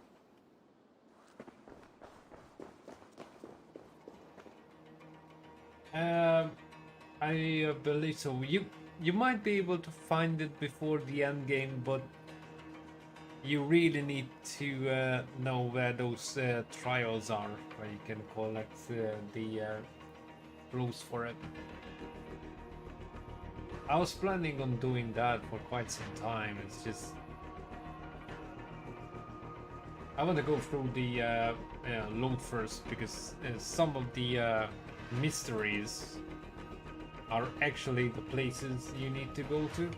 S1: I believe so. You might be able to find it before the end game, but you really need to know where those trials are, where you can collect the clues for it. I was planning on doing that for quite some time. It's just I want to go through the load first because some of the mysteries are actually the places you need to go to.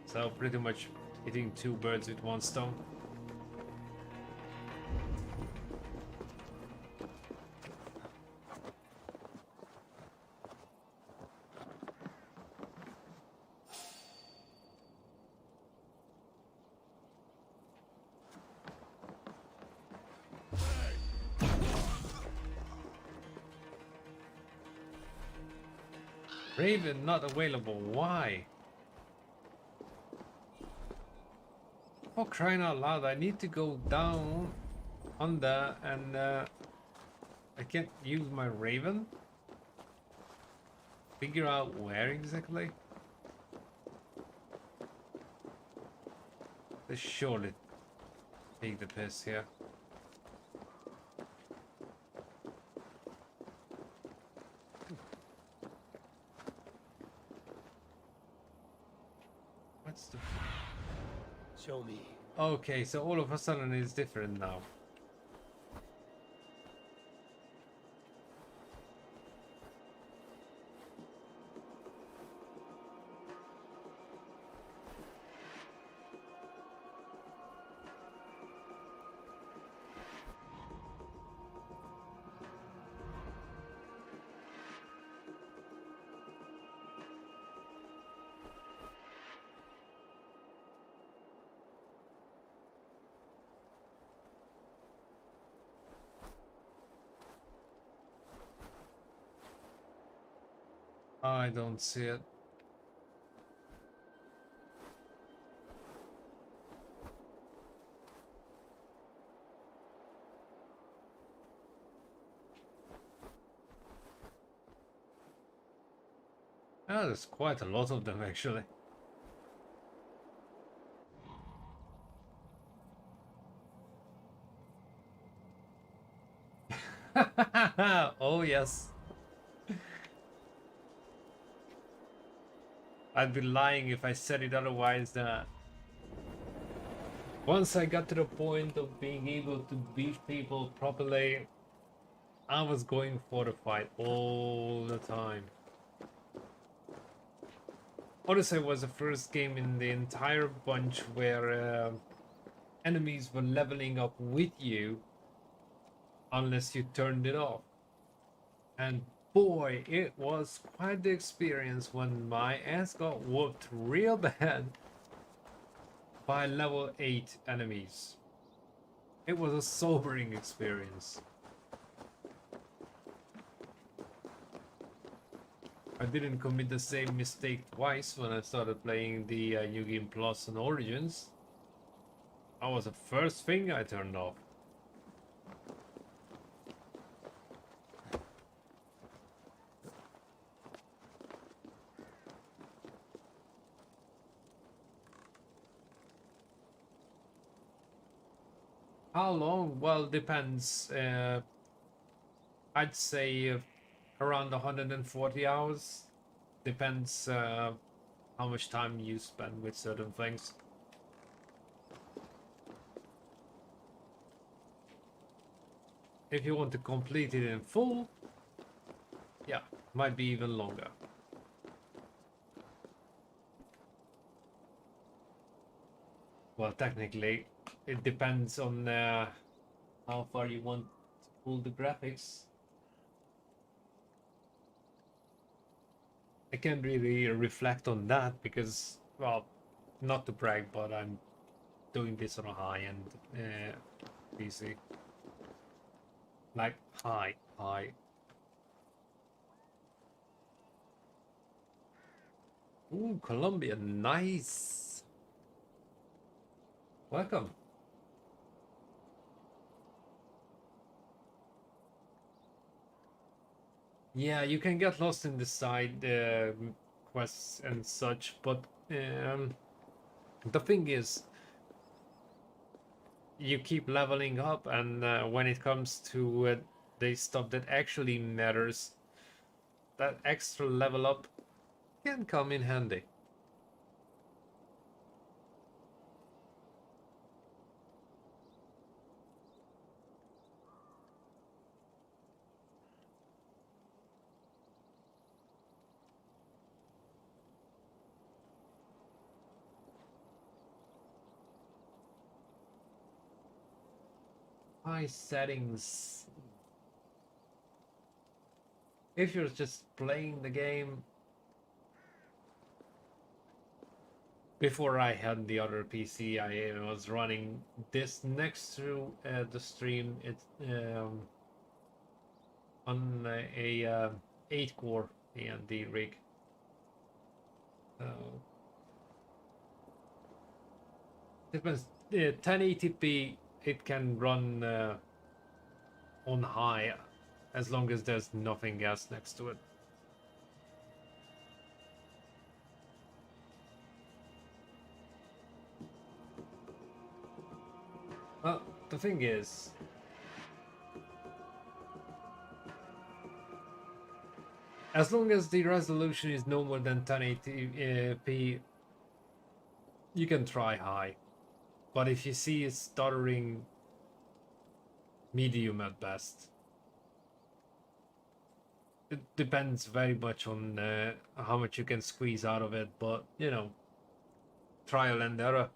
S1: So pretty much hitting two birds with one stone. Raven not available, why? For crying out loud, I need to go down under and I can't use my Raven? Figure out where exactly? They surely take the piss here. What's the...
S3: Show me.
S1: Okay, so all of a sudden it's different now. I don't see it. Ah, there's quite a lot of them actually. Oh yes. I'd be lying if I said it otherwise. Once I got to the point of being able to beat people properly, I was going for the fight all the time. Odyssey was the first game in the entire bunch where enemies were leveling up with you unless you turned it off. And boy, it was quite the experience when my ass got whooped real bad by level 8 enemies. It was a sobering experience. I didn't commit the same mistake twice when I started playing the New Game Plus and Origins. That was the first thing I turned off. How long? Well, depends. I'd say around 140 hours. Depends how much time you spend with certain things. If you want to complete it in full, yeah, might be even longer. Well, technically, it depends on how far you want to pull the graphics. I can't really reflect on that because, well, not to brag, but I'm doing this on a high-end PC. Like, high. Ooh, Colombia, nice. Welcome. Yeah, you can get lost in the side quests and such, but the thing is, you keep leveling up, and when it comes to the stuff that actually matters, that extra level up can come in handy. High settings. If you're just playing the game, before I had the other PC, I was running this next to the stream. It's on a 8-core AMD rig. Depends. 1080p it can run on high as long as there's nothing else next to it. Well, the thing is, as long as the resolution is no more than 1080p, you can try high. But if you see it stuttering, medium at best. It depends very much on how much you can squeeze out of it, but you know, trial and error.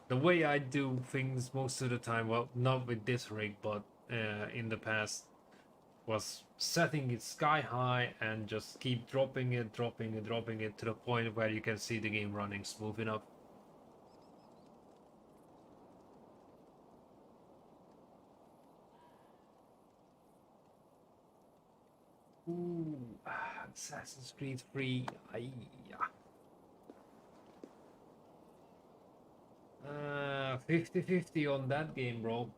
S1: The way I do things most of the time, well, not with this rig, but in the past, was setting it sky high and just keep dropping it to the point where you can see the game running smooth enough. Ooh, Assassin's Creed 3. 50-50 on that game, bro.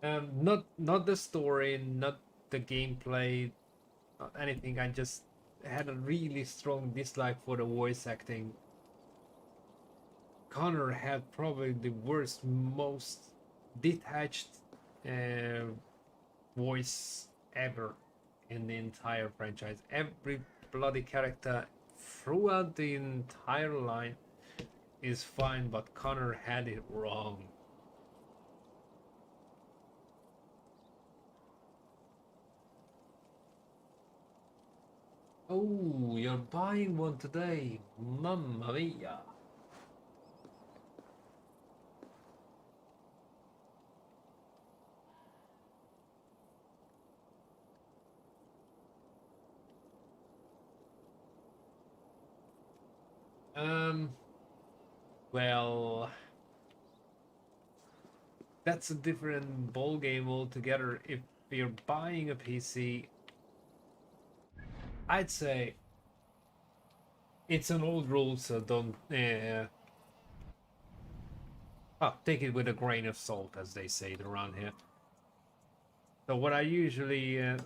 S1: Not the story, not the gameplay, not anything. I just had a really strong dislike for the voice acting. Connor had probably the worst, most detached voice ever in the entire franchise. Every bloody character throughout the entire line is fine, but Connor had it wrong. Oh, you're buying one today. Mamma mia. Well, that's a different ball game altogether. If you're buying a PC, I'd say it's an old rule, so don't take it with a grain of salt, as they say it around here. So what I usually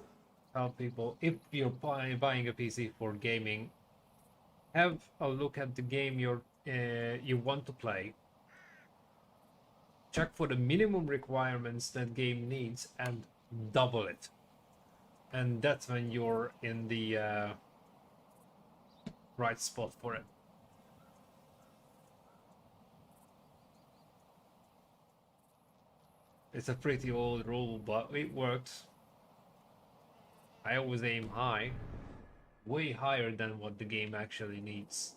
S1: tell people, if you're buying a PC for gaming, have a look at the game you want to play. Check for the minimum requirements that game needs and double it. And that's when you're in the right spot for it. It's a pretty old rule, but it works. I always aim high, way higher than what the game actually needs.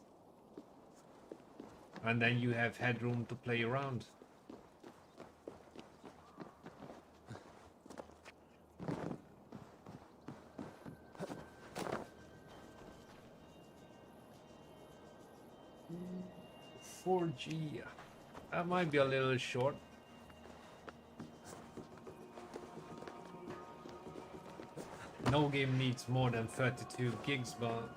S1: And then you have headroom to play around. $4G. That might be a little short. No game needs more than 32 gigs, but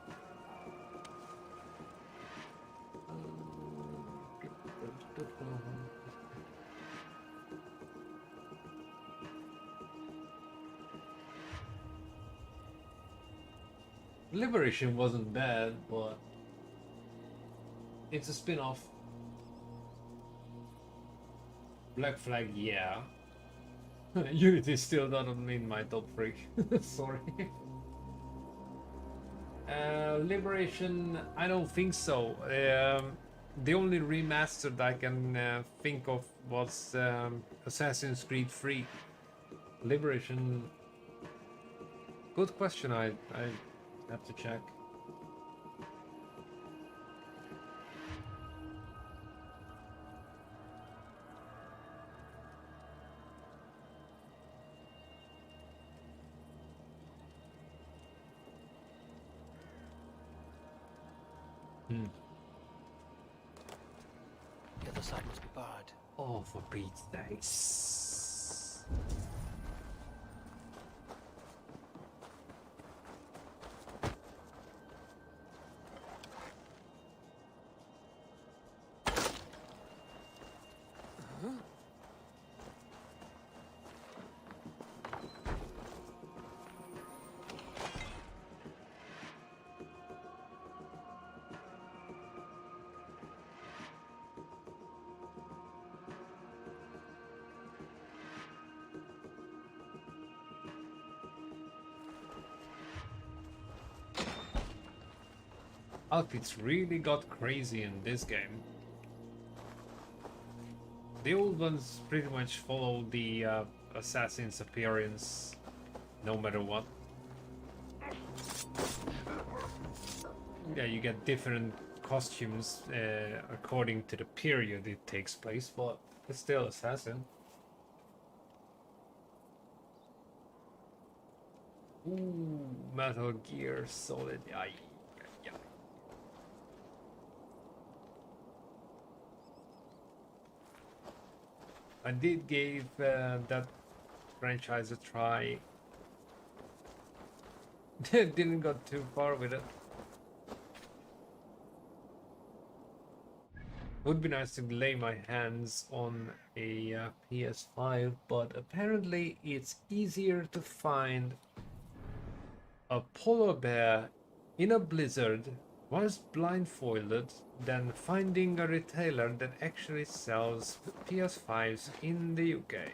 S1: Liberation wasn't bad, but it's a spin-off. Black Flag, yeah. Unity still doesn't mean my top 3. Sorry. Liberation, I don't think so. The only remastered I can think of was Assassin's Creed 3. Liberation. Good question. I have to check.
S3: The other side must be barred.
S1: Oh, for Pete's sakes. Outfits really got crazy in this game. The old ones pretty much follow the assassin's appearance, no matter what. Yeah, you get different costumes according to the period it takes place, but it's still assassin. Ooh, Metal Gear Solid. Aye. I did give that franchise a try. Didn't go too far with it. Would be nice to lay my hands on a PS5, but apparently it's easier to find a polar bear in a blizzard whilst blindfolded than finding a retailer that actually sells PS5s in the UK.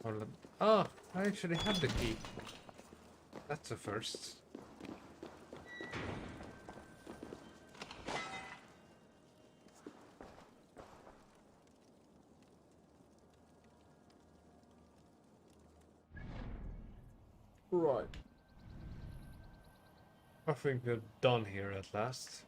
S1: Hold on. Oh, I actually have the key. That's a first. Right. I think we're done here at last.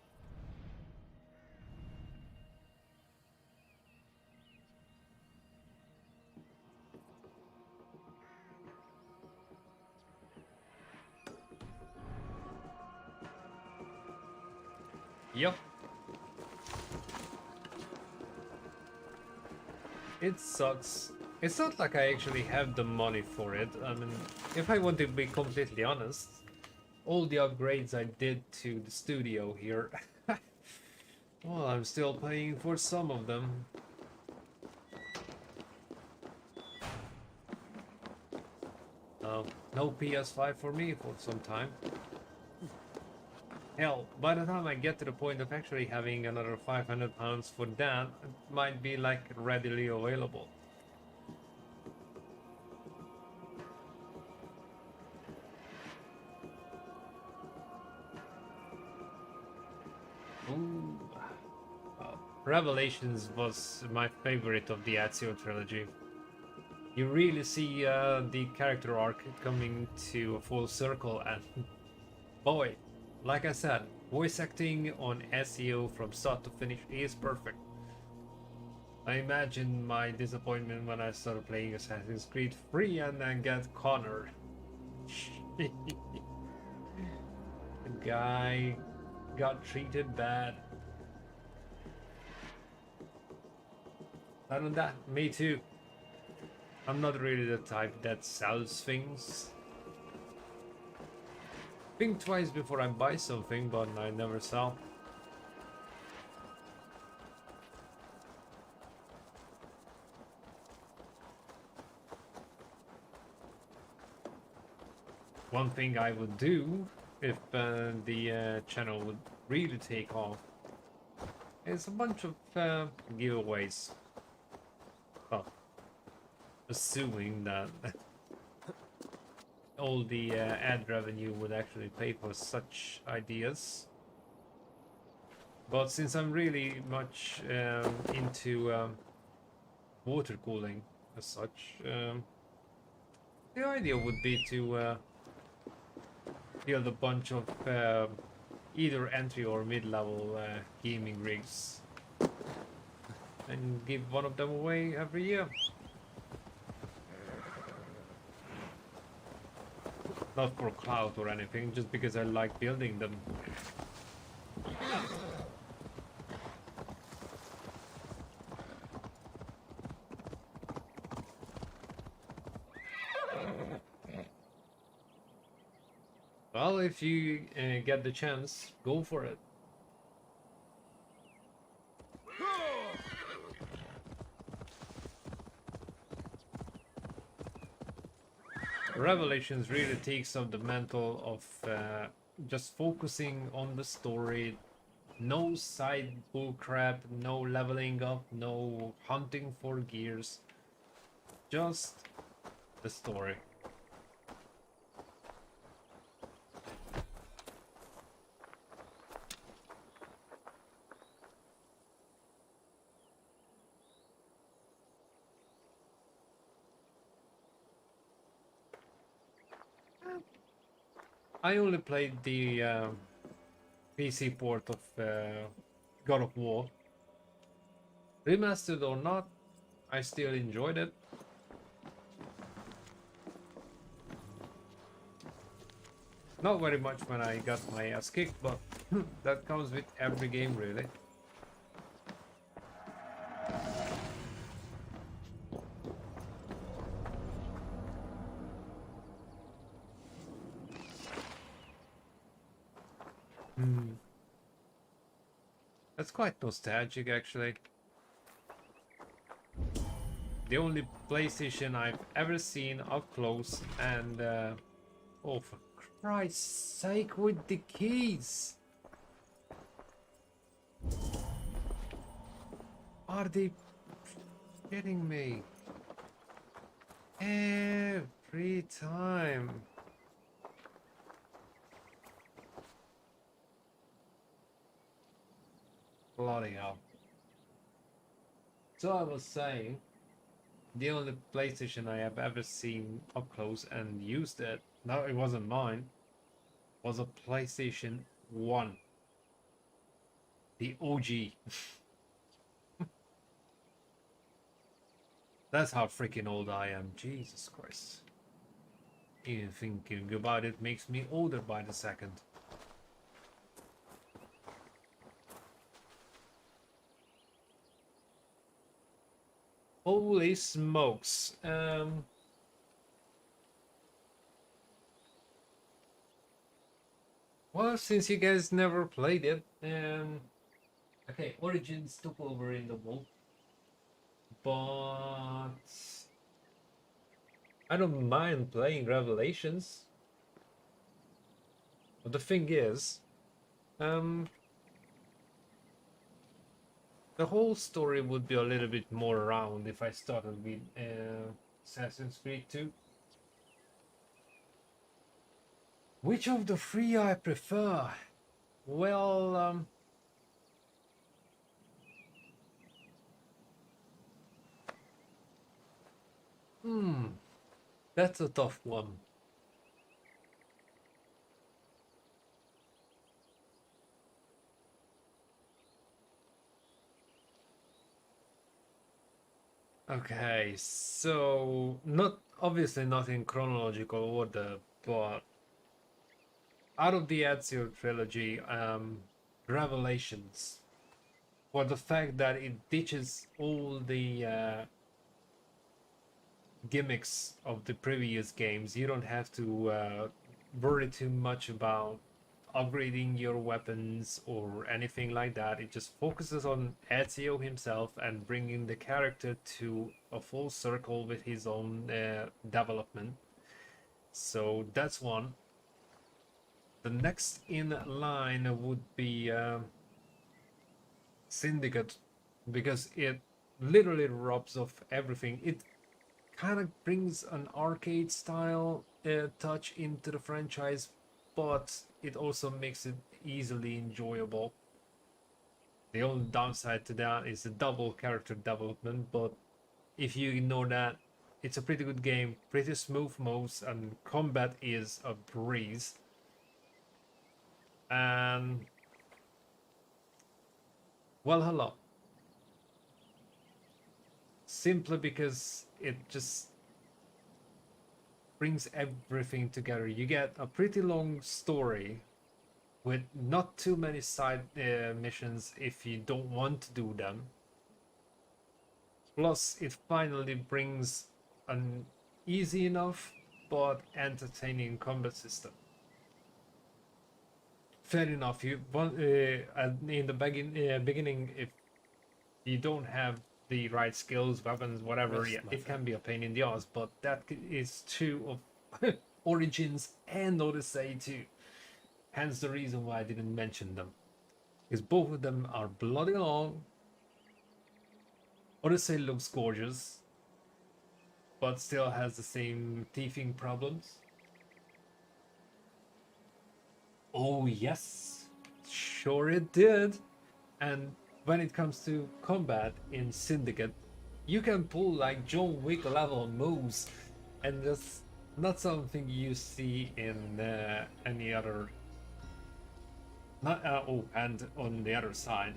S1: Yep. It sucks. It's not like I actually have the money for it. I mean, if I want to be completely honest, all the upgrades I did to the studio here, well, I'm still paying for some of them. No PS5 for me for some time. Hell, by the time I get to the point of actually having another £500 for that, it might be like readily available. Ooh. Revelations was my favorite of the Ezio trilogy. You really see the character arc coming to a full circle, and boy, like I said, voice acting on Ezio from start to finish is perfect. I imagine my disappointment when I started playing Assassin's Creed 3 and then get Connor. The guy got treated bad. Other than that, me too. I'm not really the type that sells things. Think twice before I buy something, but I never sell. One thing I would do if the channel would really take off is a bunch of giveaways. Well, assuming that all the ad revenue would actually pay for such ideas. But since I'm really much into water cooling as such, the idea would be to build a bunch of either entry or mid-level gaming rigs and give one of them away every year. Not for clout or anything, just because I like building them. Well, if you get the chance, go for it. Revelations really takes up the mantle of just focusing on the story. No side bullcrap, no leveling up, no hunting for gears. Just the story. I only played the PC port of God of War. Remastered or not, I still enjoyed it. Not very much when I got my ass kicked, but that comes with every game really. That's quite nostalgic actually. The only PlayStation I've ever seen up close, and oh, for Christ's sake with the keys! Are they kidding me? Every time. Bloody hell. So I was saying, the only PlayStation I have ever seen up close and used it, no, it wasn't mine, was a PlayStation 1. The OG. That's how freaking old I am. Jesus Christ. Even thinking about it makes me older by the second. Holy smokes. Well, since you guys never played it, okay, Origins took over in the world, but I don't mind playing Revelations. But the thing is, the whole story would be a little bit more around if I started with Assassin's Creed 2. Which of the three I prefer? Well, that's a tough one. Okay, so not obviously not in chronological order, but out of the Ezio trilogy, Revelations, for the fact that it ditches all the gimmicks of the previous games. You don't have to worry too much about upgrading your weapons or anything like that. It just focuses on Ezio himself and bringing the character to a full circle with his own development. So that's one. The next in line would be Syndicate, because it literally robs of everything. It kind of brings an arcade style touch into the franchise, but it also makes it easily enjoyable. The only downside to that is the double character development, but if you ignore that, it's a pretty good game, pretty smooth moves, and combat is a breeze. And Valhalla, simply because it just brings everything together. You get a pretty long story with not too many side missions if you don't want to do them. Plus, it finally brings an easy enough but entertaining combat system. Fair enough, you want in the beginning, if you don't have the right skills, weapons, whatever,
S3: Rest,
S1: yeah,
S3: my
S1: it can
S3: friend.
S1: be a pain in the ass, but that is true of Origins and Odyssey too. Hence the reason why I didn't mention them. Because both of them are bloody long. Odyssey looks gorgeous, but still has the same teething problems. Oh yes, sure it did. And when it comes to combat in Syndicate, you can pull like John Wick level moves, and that's not something you see in any other. Not oh, and on the other side,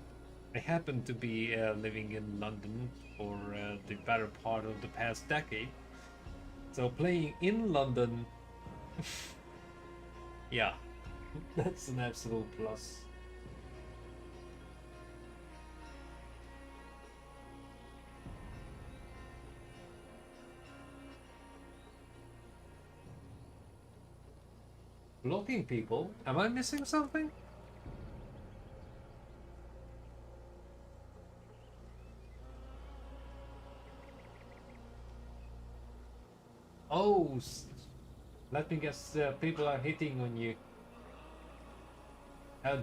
S1: I happen to be living in London for the better part of the past decade. So playing in London, yeah, that's an absolute plus. Blocking people? Am I missing something? Oh, let me guess, people are hitting on you.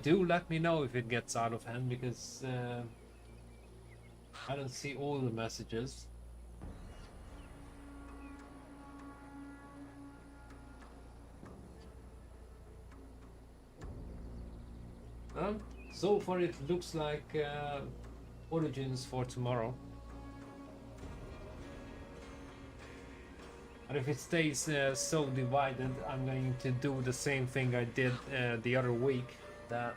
S1: Do let me know if it gets out of hand, because I don't see all the messages. So far it looks like Origins for tomorrow. And if it stays so divided, I'm going to do the same thing I did the other week. That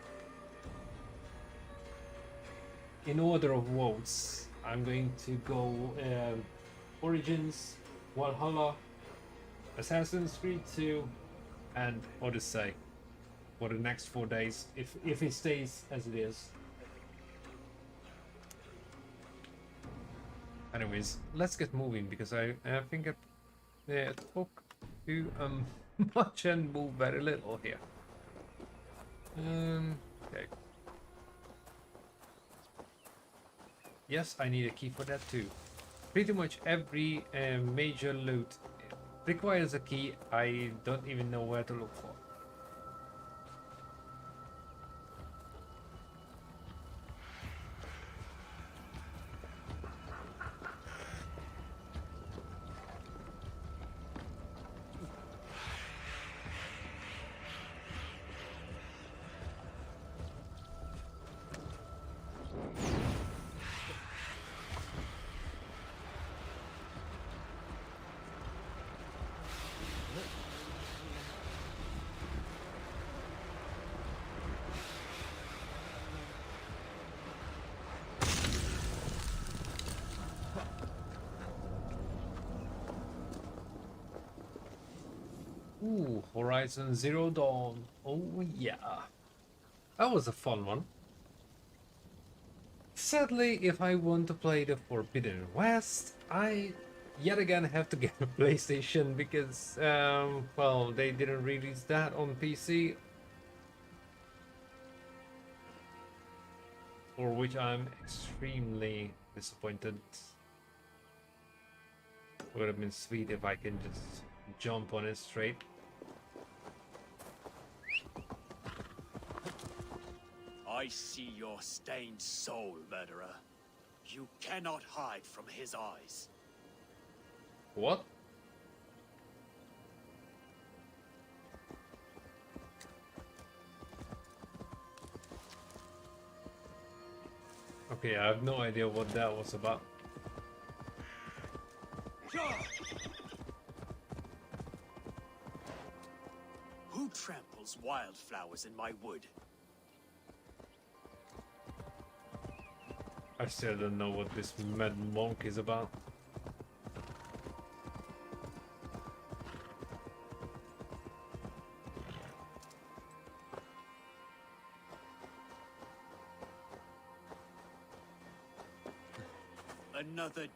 S1: in order of votes, I'm going to go Origins, Valhalla, Assassin's Creed 2, and Odyssey for the next 4 days, if it stays as it is. Anyways, let's get moving because I think I talk too much and move very little here. Okay. Yes, I need a key for that too. Pretty much every major loot requires a key. I don't even know where to look for. Ooh, Horizon Zero Dawn. Oh yeah. That was a fun one. Sadly, if I want to play the Forbidden West, I yet again have to get a PlayStation because, well, they didn't release that on PC. For which I'm extremely disappointed. Would have been sweet if I can just jump on it straight.
S6: I see your stained soul, murderer. You cannot hide from his eyes.
S1: What? Okay, I have no idea what that was about.
S6: Who tramples wildflowers in my wood?
S1: I still don't know what this mad monk is about.
S6: Another...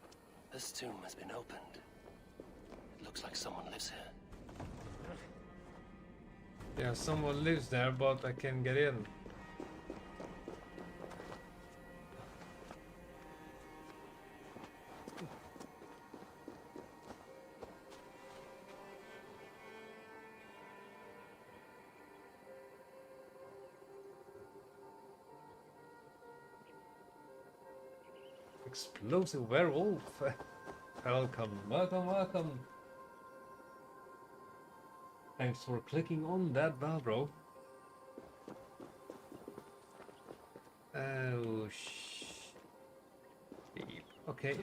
S3: This tomb has been opened. It looks like someone lives here.
S1: Yeah, someone lives there, but I can't get in. Explosive werewolf. Welcome, welcome, welcome. Thanks for clicking on that bell, bro. Oh, okay,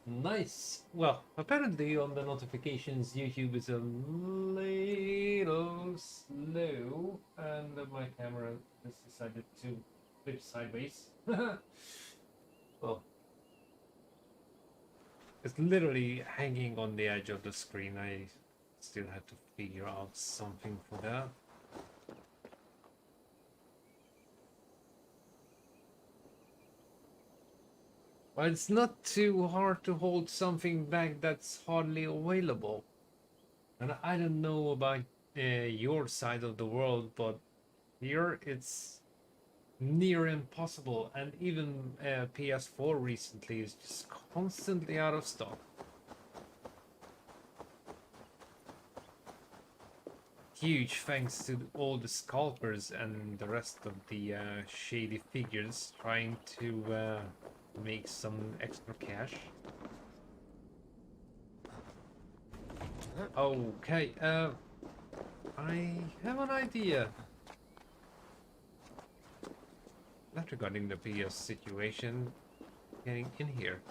S1: nice. Well, apparently on the notifications, YouTube is a little slow, and my camera has decided to flip sideways. Well, it's literally hanging on the edge of the screen. I still have to figure out something for that. Well, it's not too hard to hold something back that's hardly available. And I don't know about your side of the world, but here it's near impossible, and even PS4 recently is just constantly out of stock. Huge thanks to all the scalpers and the rest of the shady figures trying to make some extra cash. Okay, I have an idea. Not regarding the PS situation. Getting in here.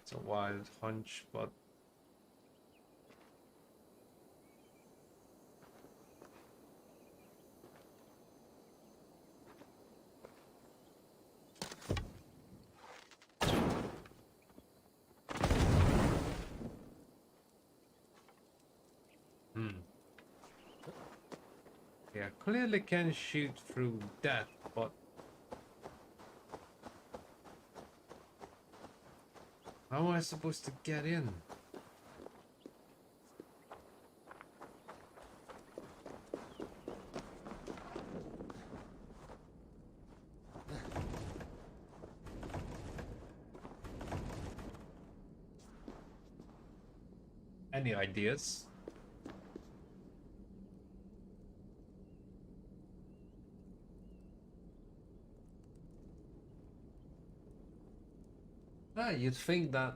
S1: It's a wild hunch, but yeah, clearly can shoot through that, but how am I supposed to get in? Any ideas? Ah, you'd think that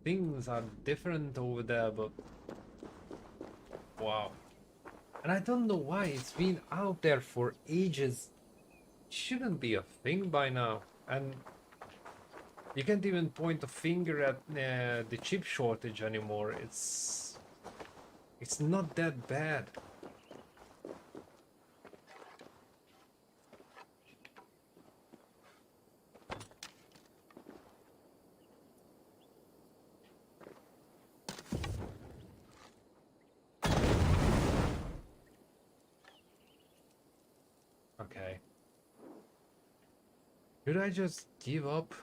S1: things are different over there, but wow. And I don't know why it's been out there for ages. Shouldn't be a thing by now. And you can't even point a finger at the chip shortage anymore. It's not that bad. Okay. Should I just give up?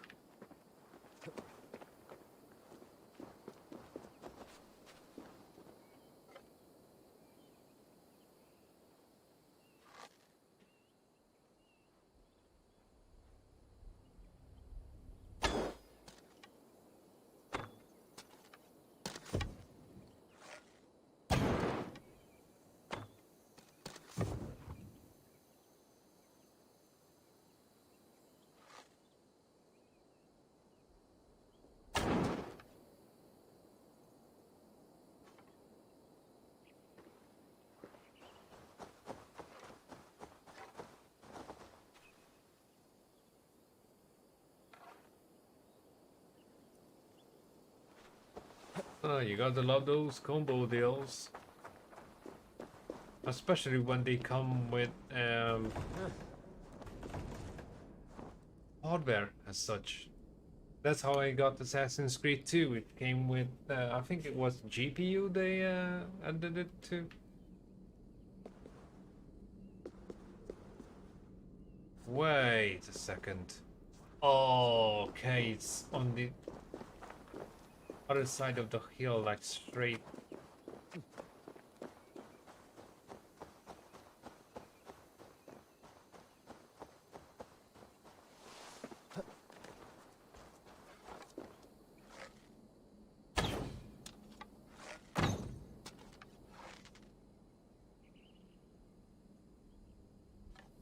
S1: Oh, you gotta love those combo deals. Especially when they come with hardware as such. That's how I got Assassin's Creed 2. It came with, I think it was GPU they added it to. Wait a second. Oh, okay, it's on the other side of the hill, like straight.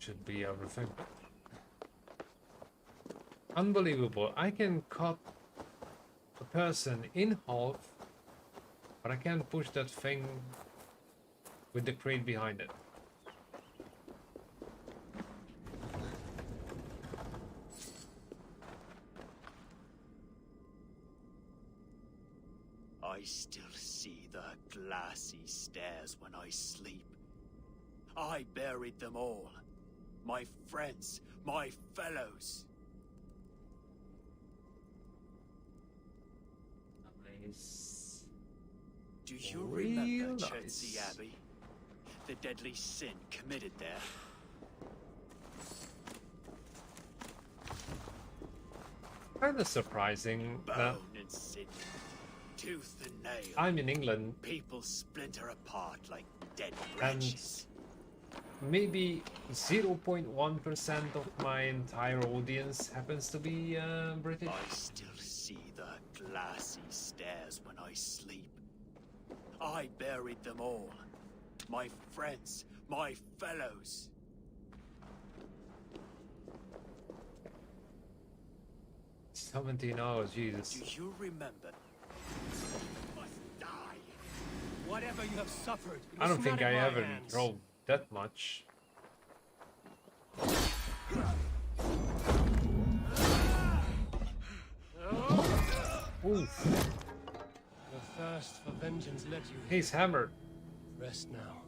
S1: Should be everything. Unbelievable. I can cut a person in half, but I can't push that thing with the crate behind it.
S3: I still see the glassy stairs when I sleep. I buried them all. My friends, my fellows.
S1: Nice.
S3: Do you
S1: Real
S3: remember
S1: nice.
S3: Chertsey Abbey? The deadly sin committed there?
S1: Kinda surprising that
S3: Bone and sinew, tooth and nail.
S1: I'm in England.
S3: People splinter apart like dead
S1: And
S3: branches.
S1: maybe 0.1% of my entire audience happens to be British.
S3: I still see the glassy stairs when I sleep. I buried them all. My friends, my fellows.
S1: 17 hours, Jesus.
S3: Do you remember?
S6: Whatever you have suffered, it
S1: I
S6: was
S1: don't think
S6: not
S1: I
S6: in my
S1: ever
S6: hands.
S1: rolled that much. Oof.
S6: Your thirst for vengeance led you here.
S1: He's hammered.
S6: Rest now.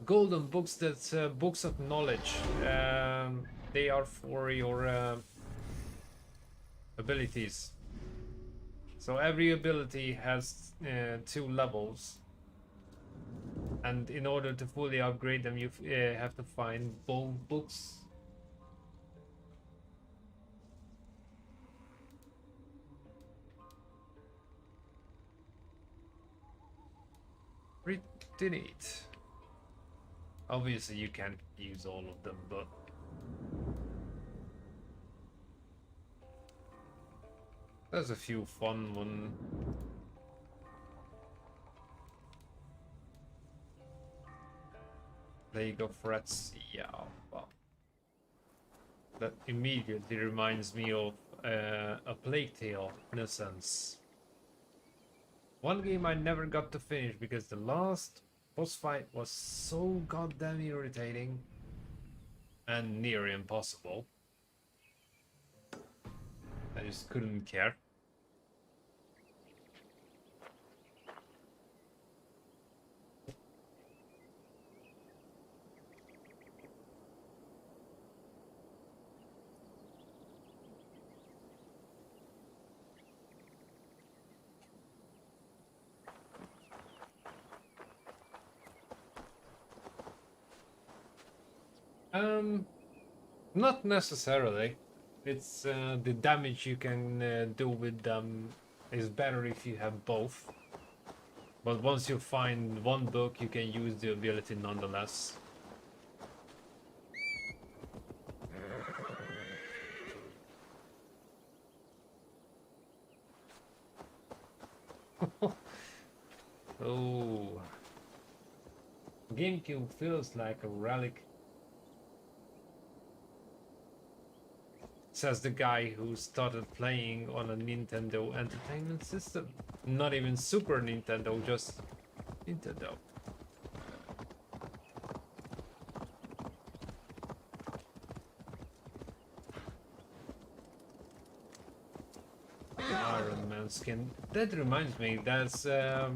S1: Golden books, that's books of knowledge. They are for your abilities. So every ability has 2 levels. And in order to fully upgrade them, you have to find both books. Pretty neat. Obviously, you can't use all of them, but there's a few fun ones. Plague of Rats, yeah, well, that immediately reminds me of a Plague Tale in a sense. One game I never got to finish because the last boss fight was so goddamn irritating and near impossible. I just couldn't care. Not necessarily. It's the damage you can do with them is better if you have both. But once you find one book, you can use the ability nonetheless. Oh, GameCube feels like a relic. Says the guy who started playing on a Nintendo Entertainment System. Not even Super Nintendo, just Nintendo. Iron Man skin. That reminds me, there's a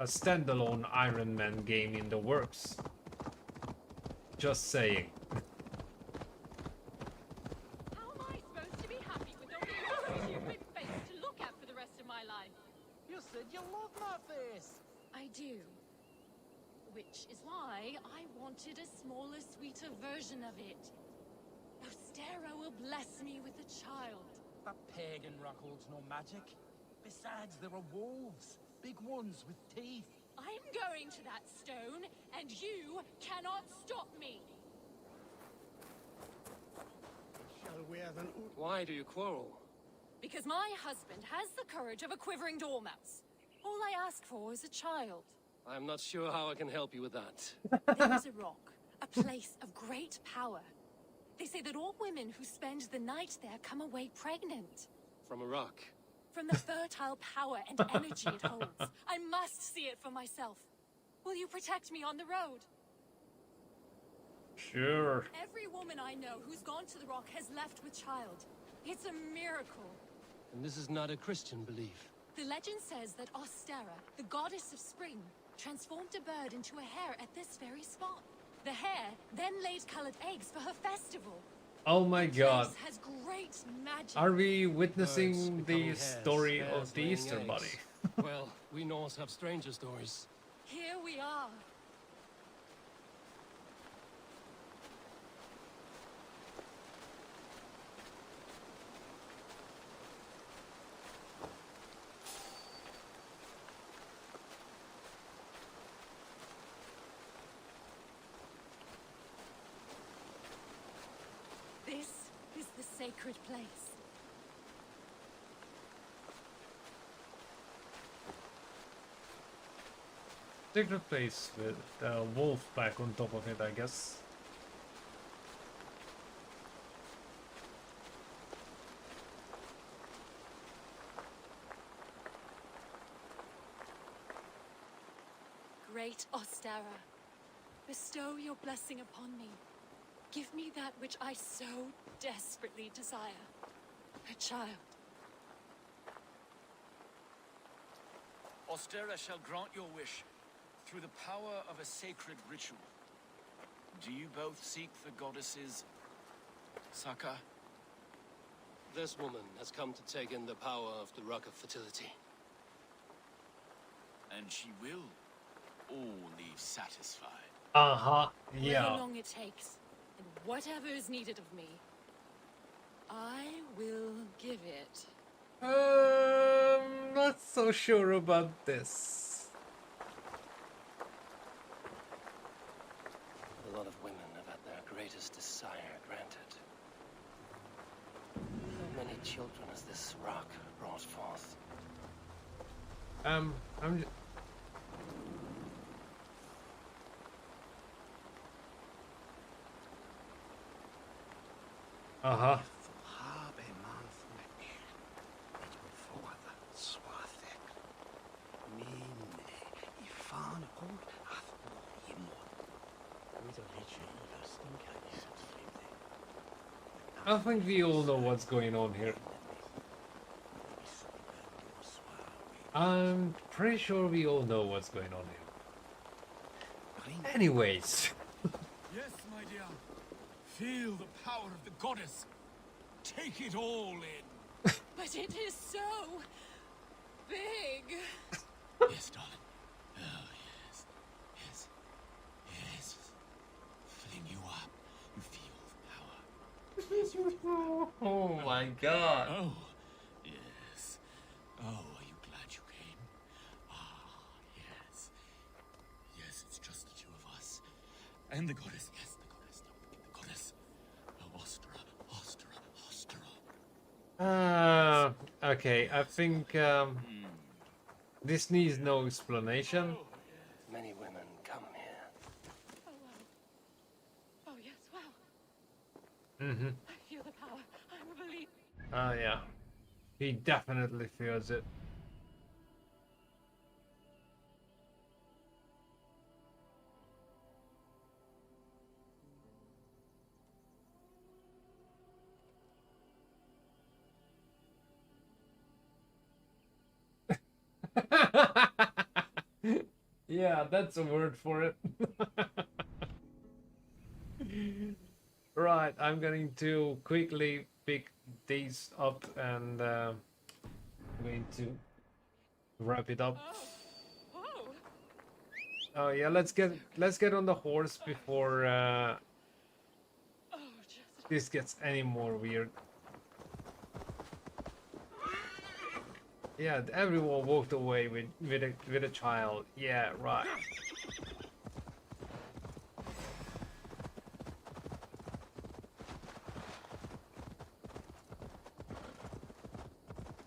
S1: standalone Iron Man game in the works. Just saying.
S9: I do. Which is why I wanted a smaller, sweeter version of it. Ostero will bless me with a child.
S10: That pagan rock holds no magic. Besides, there are wolves. Big ones with teeth.
S9: I'm going to that stone, and you cannot stop me.
S11: Shall we have an...
S6: Why do you quarrel?
S9: Because my husband has the courage of a quivering dormouse. All I ask for is a child.
S6: I'm not sure how I can help you with that.
S9: There is a rock, a place of great power. They say that all women who spend the night there come away pregnant.
S6: From a rock.
S9: From the fertile power and energy it holds. I must see it for myself. Will you protect me on the road?
S1: Sure.
S9: Every woman I know who's gone to the rock has left with child. It's a miracle.
S6: And this is not a Christian belief.
S9: The legend says that Ostera, the goddess of spring, transformed a bird into a hare at this very spot. The hare then laid colored eggs for her festival.
S1: Oh my god.
S9: Place has great magic.
S1: Are we witnessing
S6: Birds
S1: the
S6: becoming
S1: story
S6: hares,
S1: of the
S6: laying
S1: Easter
S6: eggs.
S1: Bunny?
S6: Well, we Norse have stranger stories.
S9: Here we are. This is the sacred place.
S1: Sacred place with a wolf back on top of it, I guess.
S9: great Ostara, bestow your blessing upon me. Give me that which I so desperately desire. A child.
S2: Ostara shall grant your wish through the power of a sacred ritual. Do you both seek the goddess's succor?
S12: This woman has come to take in the power of the Rock of Fertility.
S3: And she will all leave satisfied.
S1: Uh-huh,
S9: However
S1: yeah.
S9: long it takes, and whatever is needed of me, I will give it.
S1: Not so sure about this.
S12: A lot of women have had their greatest desire granted. How many children has this rock brought forth?
S1: I'm Uh-huh. I think we all know what's going on here. I'm pretty sure we all know what's going on here. Anyways.
S7: Yes, my dear. Feel the power of the goddess. Take it all in.
S9: But it is so big.
S3: Yes, darling. Oh, yes. Yes. Yes. Filling you up. You feel the power. Yes, you do.
S1: Oh my god.
S3: Oh, yes. Oh, are you glad you came? Ah, yes. Yes, it's just the two of us. And the goddess. Yes, the goddess. The goddess. Oh, Ostara.
S1: Okay, I think this needs no explanation.
S12: Many women come here.
S9: Oh, wow. Oh, yes, wow.
S1: Mm-hmm.
S9: I feel the power. I'm a believer.
S1: Oh yeah. He definitely feels it. Yeah, that's a word for it. Right, I'm going to quickly pick these up and I'm going to wrap it up. Oh yeah, let's get on the horse before this gets any more weird. Yeah, everyone walked away with a child. Yeah, right.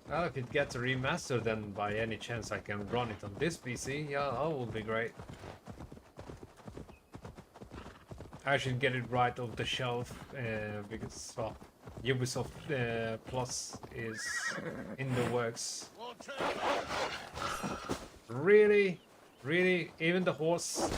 S1: Well, if it gets a remaster, then by any chance I can run it on this PC. Yeah, that would be great. I should get it right off the shelf because well, Ubisoft Plus is in the works. Really? Really? Even the horse?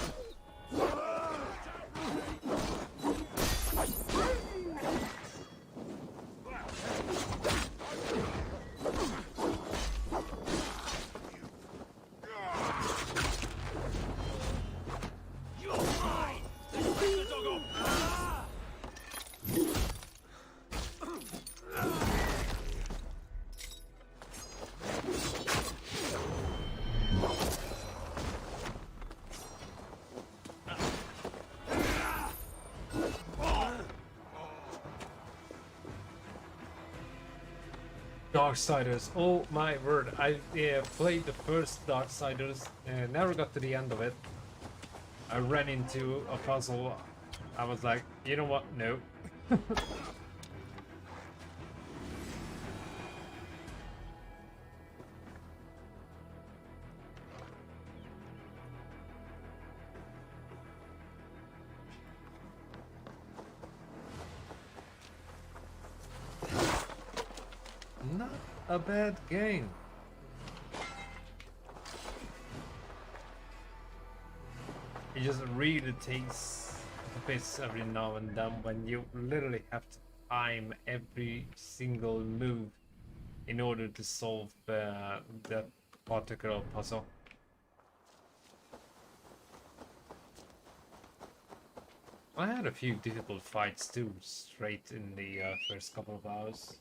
S1: Darksiders, oh my word, I played the first Darksiders and never got to the end of it. I ran into a puzzle, I was like, you know what, no. Not a bad game. It just really takes the piss every now and then when you literally have to time every single move in order to solve that particular puzzle. I had a few difficult fights too, straight in the first couple of hours.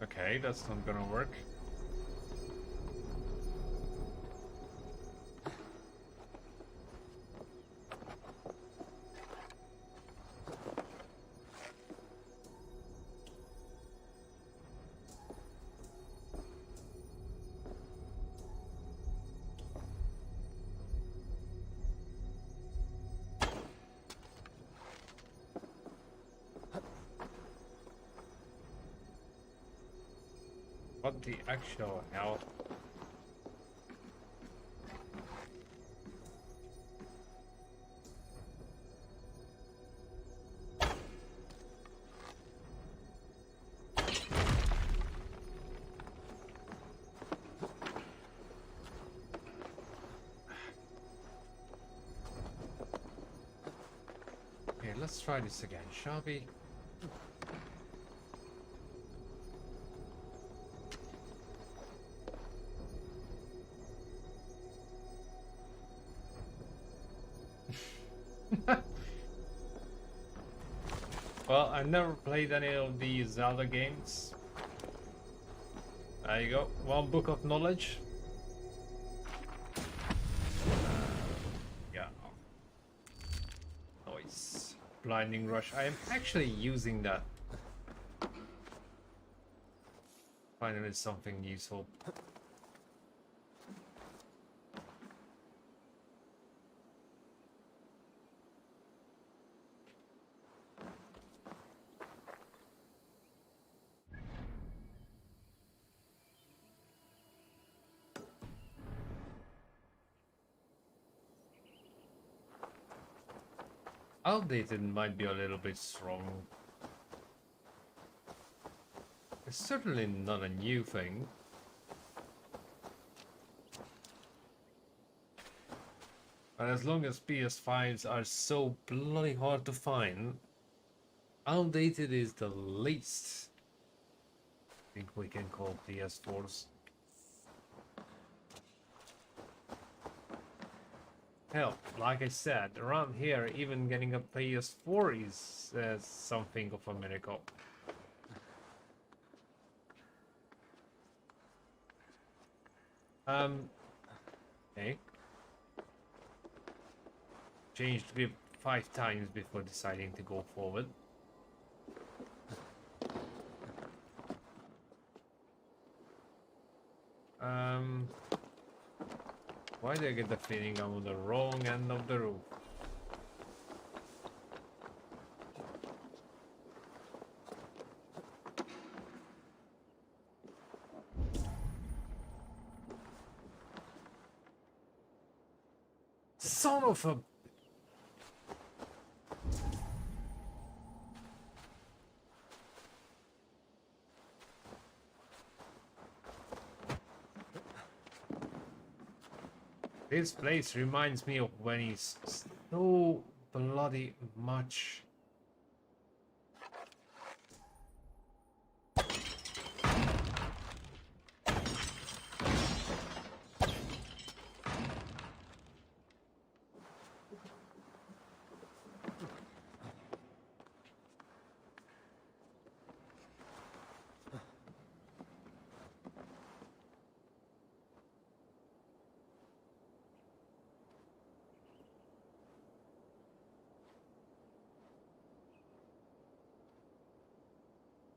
S1: Okay, that's not gonna work. What the actual hell? Okay, let's try this again, shall we? Well, I never played any of these Zelda games. There you go, one book of knowledge. Yeah. Noise. Blinding rush. I am actually using that. Finally something useful. Outdated might be a little bit strong. It's certainly not a new thing. But as long as PS5s are so bloody hard to find, outdated is the least I think we can call PS4s. Hell, like I said, around here, even getting a PS4 is something of a miracle. Okay. Changed grip 5 times before deciding to go forward. Why do I get the feeling I'm on the wrong end of the roof? Son of a... This place reminds me of when he's so bloody much.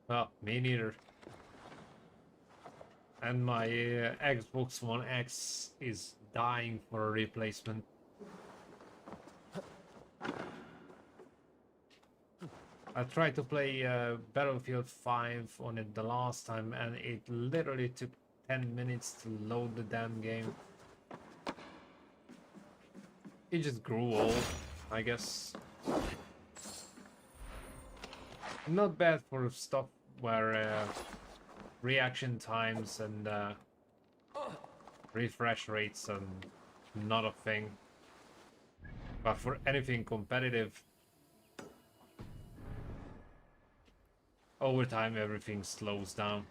S1: Well, me neither. And my Xbox One X is dying for a replacement. I tried to play Battlefield 5 on it the last time and it literally took 10 minutes to load the damn game. It just grew old, I guess. Not bad for stuff where reaction times and refresh rates are not a thing. But for anything competitive, over time everything slows down.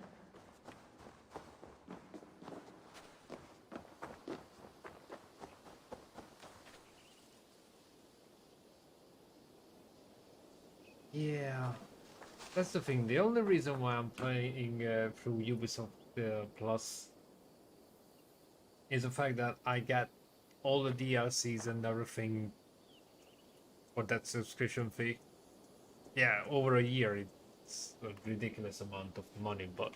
S1: Yeah, that's the thing. The only reason why I'm playing through Ubisoft Plus is the fact that I get all the DLCs and everything for that subscription fee. Yeah, over a year it's a ridiculous amount of money, but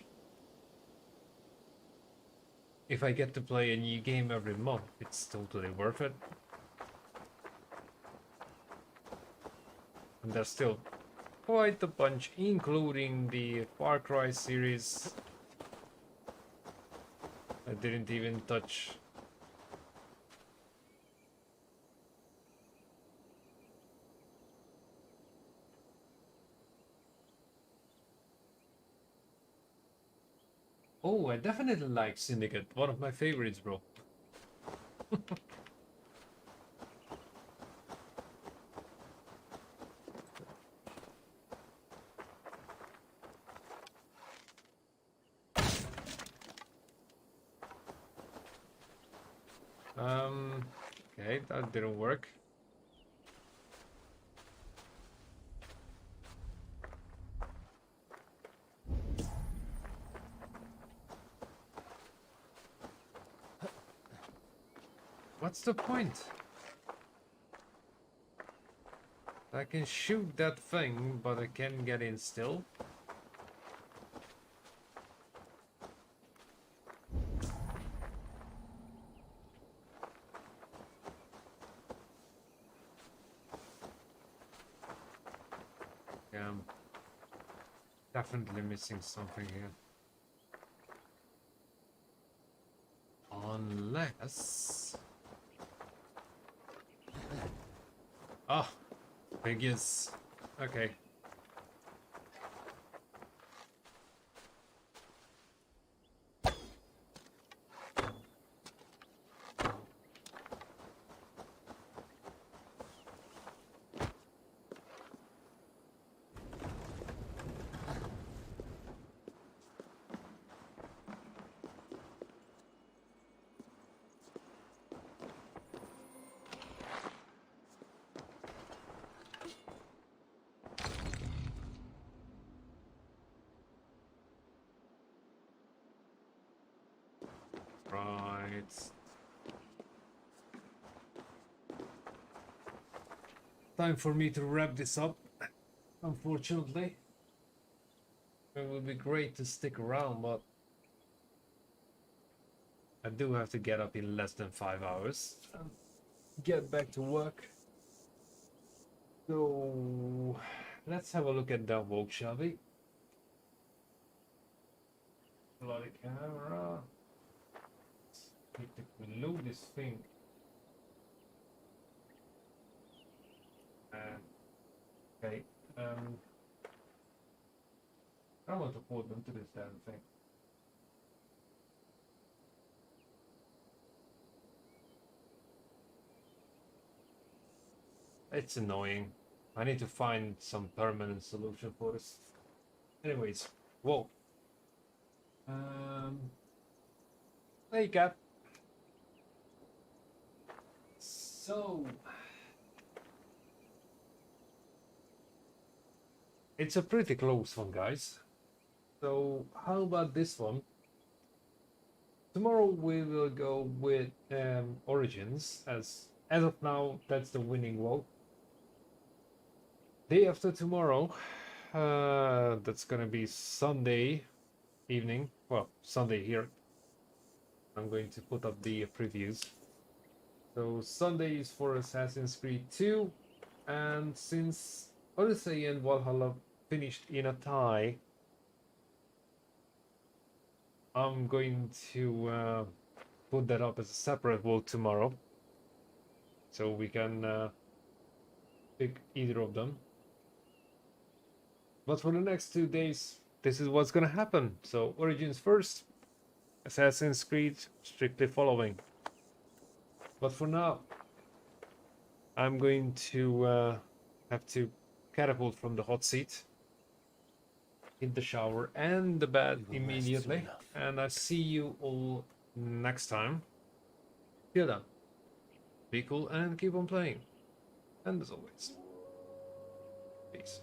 S1: if I get to play a new game every month, it's totally worth it. And there's still quite a bunch, including the Far Cry series. I didn't even touch. Oh, I definitely like Syndicate. One of my favorites, bro. Okay, that didn't work. What's the point? I can shoot that thing, but I can't get in still. Yeah, I'm definitely missing something here. Unless... Oh, figures. Okay. Right. Time for me to wrap this up, unfortunately. It would be great to stick around, but I do have to get up in less than 5 hours and get back to work. So let's have a look at that walk, shall we? Bloody camera. Need to reload this thing. Okay. I want to put them to this damn thing. It's annoying. I need to find some permanent solution for this. Anyways, whoa. Hey, Cap. So, it's a pretty close one, guys. So, how about this one? Tomorrow we will go with Origins, as of now that's the winning vote. Day after tomorrow, that's gonna be Sunday evening. Well, Sunday here. I'm going to put up the previews. So Sunday is for Assassin's Creed 2, and since Odyssey and Valhalla finished in a tie, I'm going to put that up as a separate vote tomorrow, so we can pick either of them. But for the next 2 days, this is what's gonna happen. So Origins first, Assassin's Creed strictly following. But for now, I'm going to have to catapult from the hot seat, in the shower and the bed immediately, and I see you all next time. Till then, be cool and keep on playing. And as always, peace.